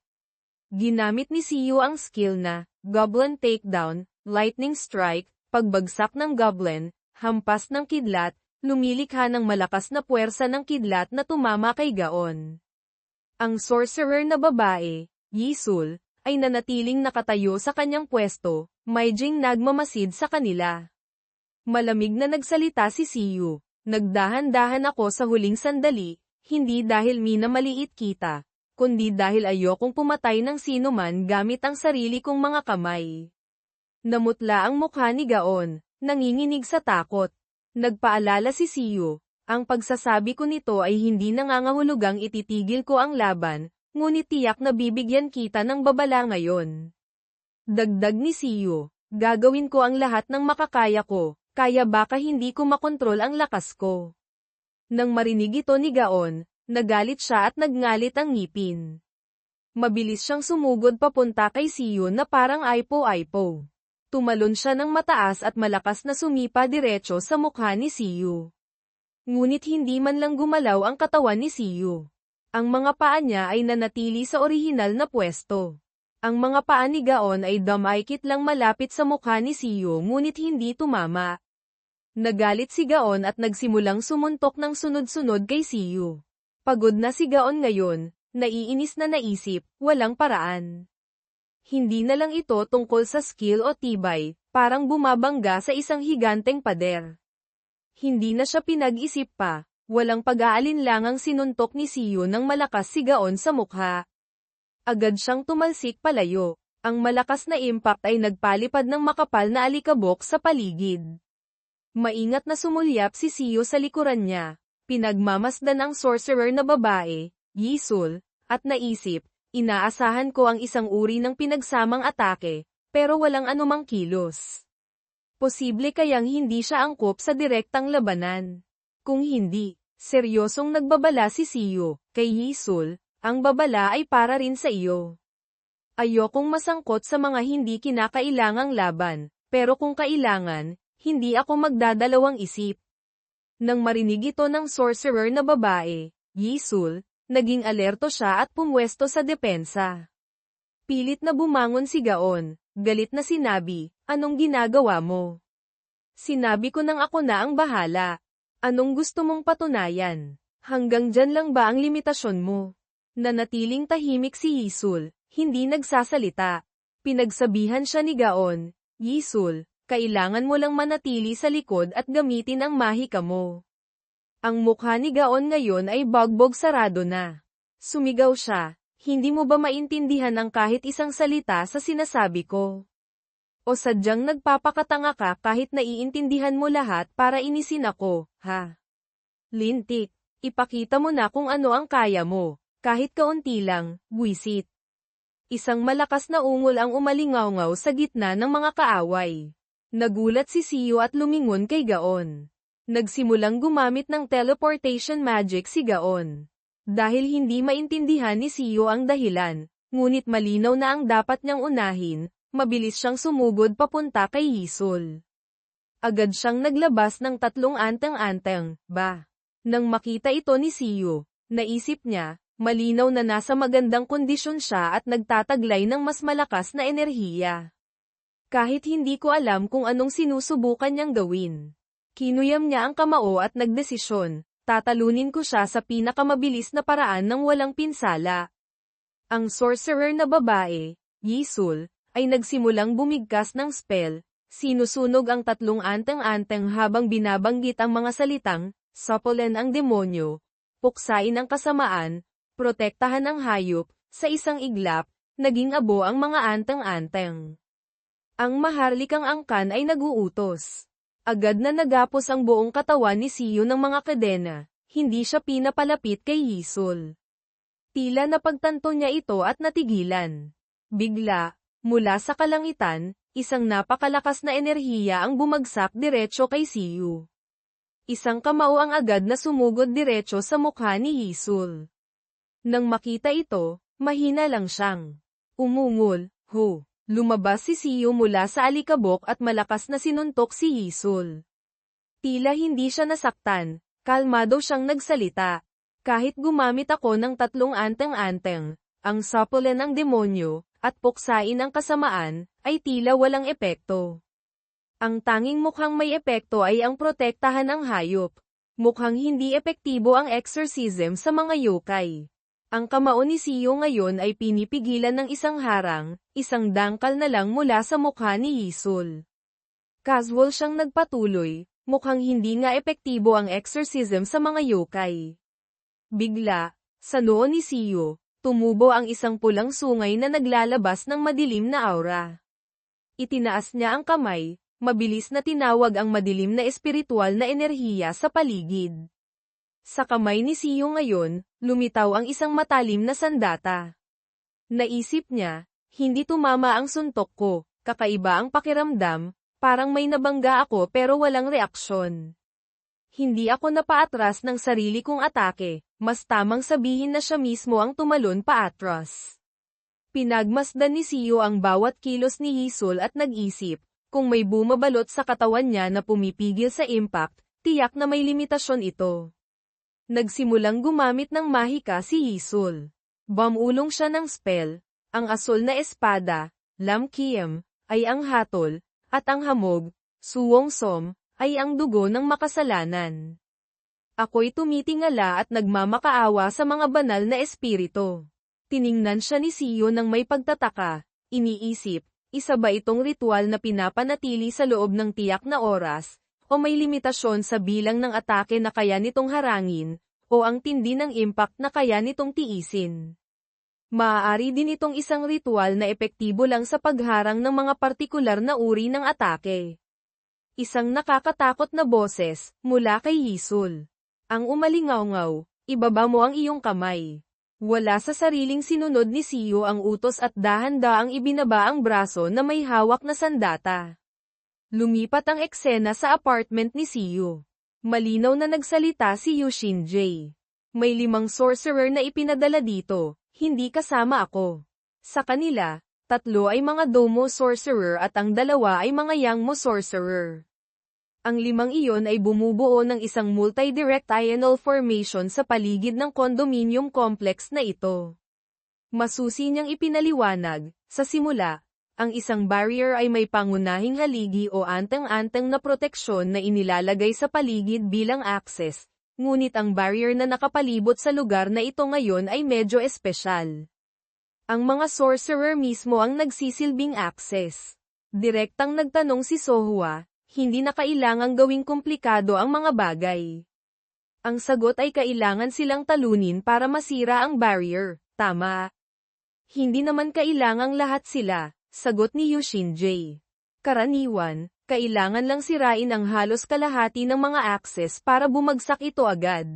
Ginamit ni Siyo ang skill na Goblin Takedown, Lightning Strike, pagbagsak ng goblin, hampas ng kidlat, lumilikha ng malakas na puwersa ng kidlat na tumama kay Gaon. Ang sorcerer na babae, Yisul, ay nanatiling nakatayo sa kanyang pwesto, mayding nagmamasid sa kanila. Malamig na nagsalita si Siyo, nagdahan-dahan ako sa huling sandali, hindi dahil minamaliit kita, kundi dahil ayokong pumatay ng sino man gamit ang sarili kong mga kamay. Namutla ang mukha ni Gaon, nanginginig sa takot. Nagpaalala si Siyo, ang pagsasabi ko nito ay hindi nangangahulugang ititigil ko ang laban, ngunit tiyak na bibigyan kita ng babala ngayon. Dagdag ni Siyo, gagawin ko ang lahat ng makakaya ko, kaya baka hindi ko makontrol ang lakas ko. Nang marinig ito ni Gaon, nagalit siya at nagngalit ang ngipin. Mabilis siyang sumugod papunta kay Siyo na parang aipo-aipo. Tumalon siya ng mataas at malakas na sumipa diretso sa mukha ni Siyo. Ngunit hindi man lang gumalaw ang katawan ni Siyo. Ang mga paa niya ay nanatili sa orihinal na pwesto. Ang mga paa ni Gaon ay dumaikit lang malapit sa mukha ni Siyo ngunit hindi tumama. Nagalit si Gaon at nagsimulang sumuntok ng sunod-sunod kay Siyo. Pagod na si Gaon ngayon, naiinis na naisip, walang paraan. Hindi na lang ito tungkol sa skill o tibay, parang bumabangga sa isang higanteng pader. Hindi na siya pinag-isip pa. Walang pag-aalinlangang sinuntok ni Siyo ng malakas si Gaon sa mukha. Agad siyang tumalsik palayo. Ang malakas na impact ay nagpalipad ng makapal na alikabok sa paligid. Maingat na sumulyap si Siyo sa likuran niya. Pinagmamasdan ang sorcerer na babae, Yisul, at naisip, inaasahan ko ang isang uri ng pinagsamang atake, pero walang anumang kilos. Posible kayang hindi siya angkop sa direktang labanan. Kung hindi, seryosong nagbabala si Siyo, kay Yisul, ang babala ay para rin sa iyo. Ayokong masangkot sa mga hindi kinakailangang laban, pero kung kailangan, hindi ako magdadalawang isip. Nang marinig ito ng sorcerer na babae, Yisul, Naging alerto siya at pumwesto sa depensa. Pilit na bumangon si Gaon, galit na sinabi, "Anong ginagawa mo? Sinabi ko nang ako na ang bahala. Anong gusto mong patunayan? Hanggang dyan lang ba ang limitasyon mo?" Nanatiling tahimik si Yisul, hindi nagsasalita. Pinagsabihan siya ni Gaon, "Yisul, kailangan mo lang manatili sa likod at gamitin ang mahika mo." Ang mukha ni Gaon ngayon ay bagbog sarado na. Sumigaw siya, "Hindi mo ba maintindihan ang kahit isang salita sa sinasabi ko? O sadyang nagpapakatanga ka kahit naiintindihan mo lahat para inisin ako, ha? Lintik, ipakita mo na kung ano ang kaya mo, kahit kaunti lang, buwisit." Isang malakas na ungol ang umalingawngaw sa gitna ng mga kaaway. Nagulat si Siyo at lumingon kay Gaon. Nagsimulang gumamit ng teleportation magic si Gaon. Dahil hindi maintindihan ni Siyo ang dahilan, ngunit malinaw na ang dapat niyang unahin, mabilis siyang sumugod papunta kay Yisul. Agad siyang naglabas ng 3 anteng-anteng, ba? Nang makita ito ni Siyo, naisip niya, malinaw na nasa magandang kondisyon siya at nagtataglay ng mas malakas na enerhiya. Kahit hindi ko alam kung anong sinusubukan niyang gawin. Kinuyam niya ang kamao at nagdesisyon, tatalunin ko siya sa pinakamabilis na paraan ng walang pinsala. Ang sorcerer na babae, Yisul, ay nagsimulang bumigkas ng spell, sinusunog ang 3 anteng-anteng habang binabanggit ang mga salitang, "Sapulen ang demonyo, puksain ang kasamaan, protektahan ang hayop." Sa isang iglap, naging abo ang mga anteng-anteng. Ang maharlikang angkan ay naguutos. Agad na nagapos ang buong katawan ni Siyo ng mga kadena, hindi siya pinapalapit kay Yisul. Tila napagtanto niya ito at natigilan. Bigla, mula sa kalangitan, isang napakalakas na enerhiya ang bumagsak diretso kay Siyo. Isang kamao ang agad na sumugod diretso sa mukha ni Yisul. Nang makita ito, mahina lang siyang umungol, "Ho!" Lumabas si Siyo mula sa alikabok at malakas na sinuntok si Yisul. Tila hindi siya nasaktan, kalmado siyang nagsalita. "Kahit gumamit ako ng 3 anteng-anteng, ang sapulen ng demonyo, at puksain ang kasamaan, ay tila walang epekto. Ang tanging mukhang may epekto ay ang protektahan ng hayop. Mukhang hindi epektibo ang exorcism sa mga yokai." Ang kamao ni Siyo ngayon ay pinipigilan ng isang harang, isang dangkal na lang mula sa mukha ni Yisul. Casual siyang nagpatuloy, mukhang hindi nga epektibo ang exorcism sa mga yokai. Bigla, sa noo ni Siyo, tumubo ang isang pulang sungay na naglalabas ng madilim na aura. Itinaas niya ang kamay, mabilis na tinawag ang madilim na espiritual na enerhiya sa paligid. Sa kamay ni Siyo ngayon, lumitaw ang isang matalim na sandata. Naisip niya, hindi tumama ang suntok ko, kakaiba ang pakiramdam, parang may nabangga ako pero walang reaksyon. Hindi ako napaatras ng sarili kong atake, mas tamang sabihin na siya mismo ang tumalon paatras. Pinagmasdan ni Siyo ang bawat kilos ni Yisul at nag-isip, kung may bumabalot sa katawan niya na pumipigil sa impact, tiyak na may limitasyon ito. Nagsimulang gumamit ng mahika si Yisul. Bumulong siya ng spell, ang asol na espada, Lamkiem, ay ang hatol, at ang hamog, Suwong-som, ay ang dugo ng makasalanan. Ako'y tumitingala at nagmamakaawa sa mga banal na espiritu. Tiningnan siya ni Siyo ng may pagtataka, iniisip, isa ba itong ritual na pinapanatili sa loob ng tiyak na oras, o may limitasyon sa bilang ng atake na kaya nitong harangin, o ang tindi ng impact na kaya nitong tiisin. Maaari din itong isang ritual na epektibo lang sa pagharang ng mga partikular na uri ng atake. Isang nakakatakot na boses, mula kay Yisul. Ang umalingawngaw, ibaba mo ang iyong kamay. Wala sa sariling sinunod ni Siyo ang utos at dahan-daang ibinaba ang braso na may hawak na sandata. Lumipat ang eksena sa apartment ni Siyo. Malinaw na nagsalita si Yushin J. May 5 sorcerer na ipinadala dito, hindi kasama ako. Sa kanila, 3 ay mga Domo sorcerer at ang 2 ay mga Yangmo sorcerer. Ang limang iyon ay bumubuo ng isang multi-direct ional formation sa paligid ng condominium complex na ito. Masusi niyang ipinaliwanag, sa simula, ang isang barrier ay may pangunahing haligi o anteng-anteng na proteksyon na inilalagay sa paligid bilang access, ngunit ang barrier na nakapalibot sa lugar na ito ngayon ay medyo espesyal. Ang mga sorcerer mismo ang nagsisilbing access. Direktang nagtanong si Sohua, hindi na kailangang gawing komplikado ang mga bagay. Ang sagot ay kailangan silang talunin para masira ang barrier, tama? Hindi naman kailangang lahat sila, sagot ni Yushinjay. Karaniwan, kailangan lang sirain ang halos kalahati ng mga access para bumagsak ito agad.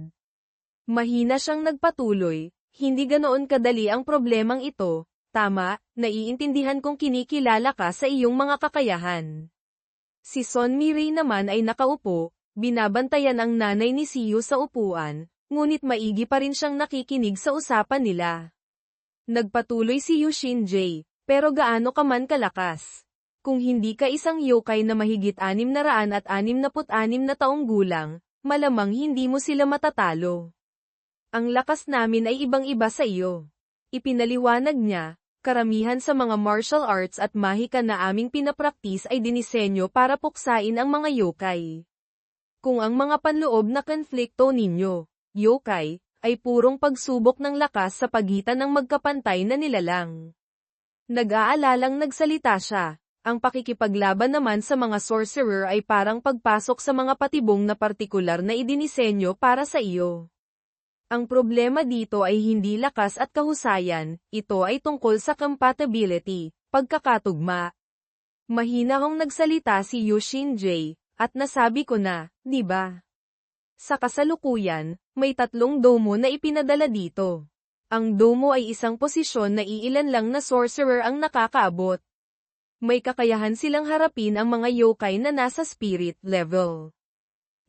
Mahina siyang nagpatuloy, hindi ganoon kadali ang problemang ito, tama, naiintindihan kong kinikilala ka sa iyong mga kakayahan. Si Son Mirai naman ay nakaupo, binabantayan ang nanay ni Siyu sa upuan, ngunit maigi pa rin siyang nakikinig sa usapan nila. Nagpatuloy si Yushinjay, pero gaano ka man kalakas? Kung hindi ka isang yokai na mahigit 666 na taong gulang, malamang hindi mo sila matatalo. Ang lakas namin ay ibang-iba sa iyo. Ipinaliwanag niya, karamihan sa mga martial arts at mahika na aming pinapraktis ay dinisenyo para puksain ang mga yokai. Kung ang mga panloob na konflikto ninyo, yokai, ay purong pagsubok ng lakas sa pagitan ng magkapantay na nilalang. Nag-aalalang nagsalita siya, ang pakikipaglaban naman sa mga sorcerer ay parang pagpasok sa mga patibong na partikular na idinisenyo para sa iyo. Ang problema dito ay hindi lakas at kahusayan, ito ay tungkol sa compatibility, pagkakatugma. Mahina hong nagsalita si Yushinjay, at nasabi ko na, di ba? Sa kasalukuyan, may 3 domo na ipinadala dito. Ang domo ay isang posisyon na iilan lang na sorcerer ang nakakaabot. May kakayahan silang harapin ang mga yokai na nasa spirit level.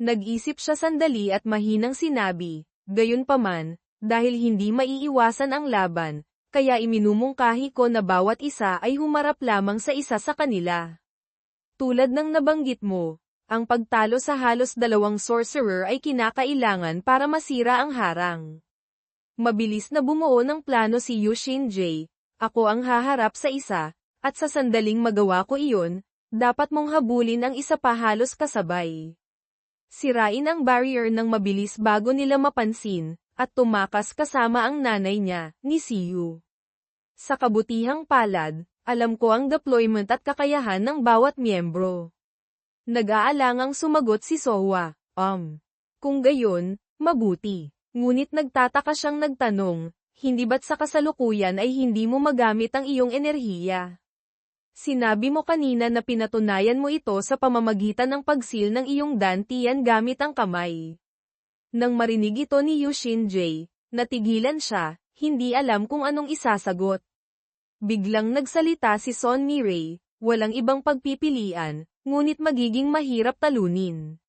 Nag-isip siya sandali at mahinang sinabi, gayunpaman, dahil hindi maiiwasan ang laban, kaya iminumungkahi ko na bawat isa ay humarap lamang sa isa sa kanila. Tulad ng nabanggit mo, ang pagtalo sa halos 2 sorcerer ay kinakailangan para masira ang harang. Mabilis na bumuo ng plano si Yushinjay, ako ang haharap sa isa, at sa sandaling magawa ko iyon, dapat mong habulin ang isa pa halos kasabay. Sirain ang barrier ng mabilis bago nila mapansin, at tumakas kasama ang nanay niya, ni Siyu. Sa kabutihang palad, alam ko ang deployment at kakayahan ng bawat miyembro. Nag-aalangang sumagot si Sohua, kung gayon, mabuti. Ngunit nagtataka siyang nagtanong, hindi ba't sa kasalukuyan ay hindi mo magamit ang iyong enerhiya? Sinabi mo kanina na pinatunayan mo ito sa pamamagitan ng pagsil ng iyong dantian gamit ang kamay. Nang marinig ito ni Yushinjay, natigilan siya, hindi alam kung anong isasagot. Biglang nagsalita si Son Mirai, walang ibang pagpipilian, ngunit magiging mahirap talunin.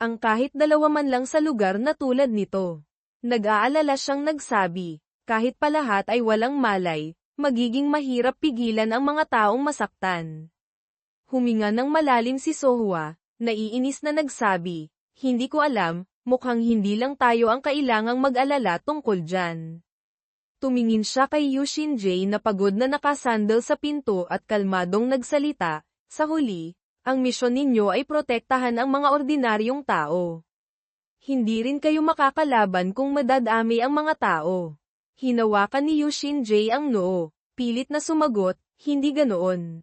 Ang kahit 2 man lang sa lugar na tulad nito. Nag-aalala siyang nagsabi, kahit pa lahat ay walang malay, magiging mahirap pigilan ang mga taong masaktan. Huminga ng malalim si Sohua, naiinis na nagsabi, hindi ko alam, mukhang hindi lang tayo ang kailangang mag-alala tungkol dyan. Tumingin siya kay Yushinjay na pagod na nakasandal sa pinto at kalmadong nagsalita, sa huli, ang misyon ninyo ay protektahan ang mga ordinaryong tao. Hindi rin kayo makakalaban kung madadami ang mga tao. Hinawakan ni Yushinjay ang noo, pilit na sumagot, hindi ganoon.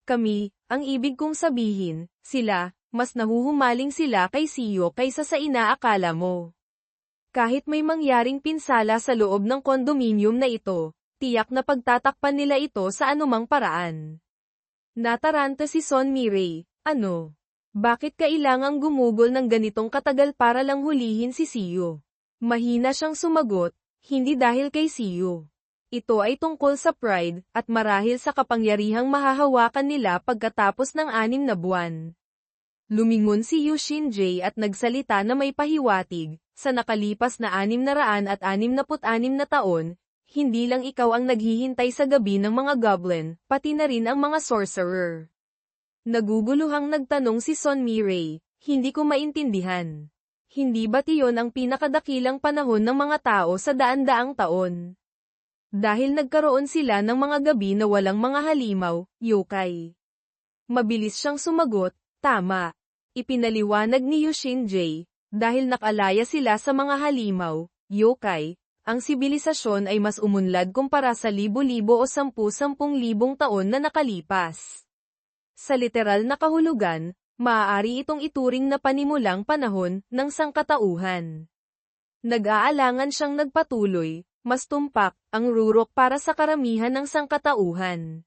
Kami, ang ibig kong sabihin, sila, mas nahuhumaling sila kay Siyo kaysa sa inaakala mo. Kahit may mangyaring pinsala sa loob ng kondominium na ito, tiyak na pagtatakpan nila ito sa anumang paraan. Nataranta si Son Mirai, ano? Bakit kailangang gumugol ng ganitong katagal para lang hulihin si Siyo? Mahina siyang sumagot, hindi dahil kay Siyo. Ito ay tungkol sa pride, at marahil sa kapangyarihang mahahawakan nila pagkatapos ng 6 na buwan. Lumingon si Yushinjay at nagsalita na may pahiwatig, sa nakalipas na 666 na taon, hindi lang ikaw ang naghihintay sa gabi ng mga goblin, pati na rin ang mga sorcerer. Naguguluhang nagtanong si Son Mirey, hindi ko maintindihan. Hindi ba't iyon ang pinakadakilang panahon ng mga tao sa daan-daang taon? Dahil nagkaroon sila ng mga gabi na walang mga halimaw, yokai. Mabilis siyang sumagot, tama. Ipinaliwanag ni Yushin-J, dahil nakalaya sila sa mga halimaw, yokai, ang sibilisasyon ay mas umunlad kumpara sa libo-libo o 10,000 taon na nakalipas. Sa literal na kahulugan, maaari itong ituring na panimulang panahon ng sangkatauhan. Nag-aalangan siyang nagpatuloy, mas tumpak ang rurok para sa karamihan ng sangkatauhan.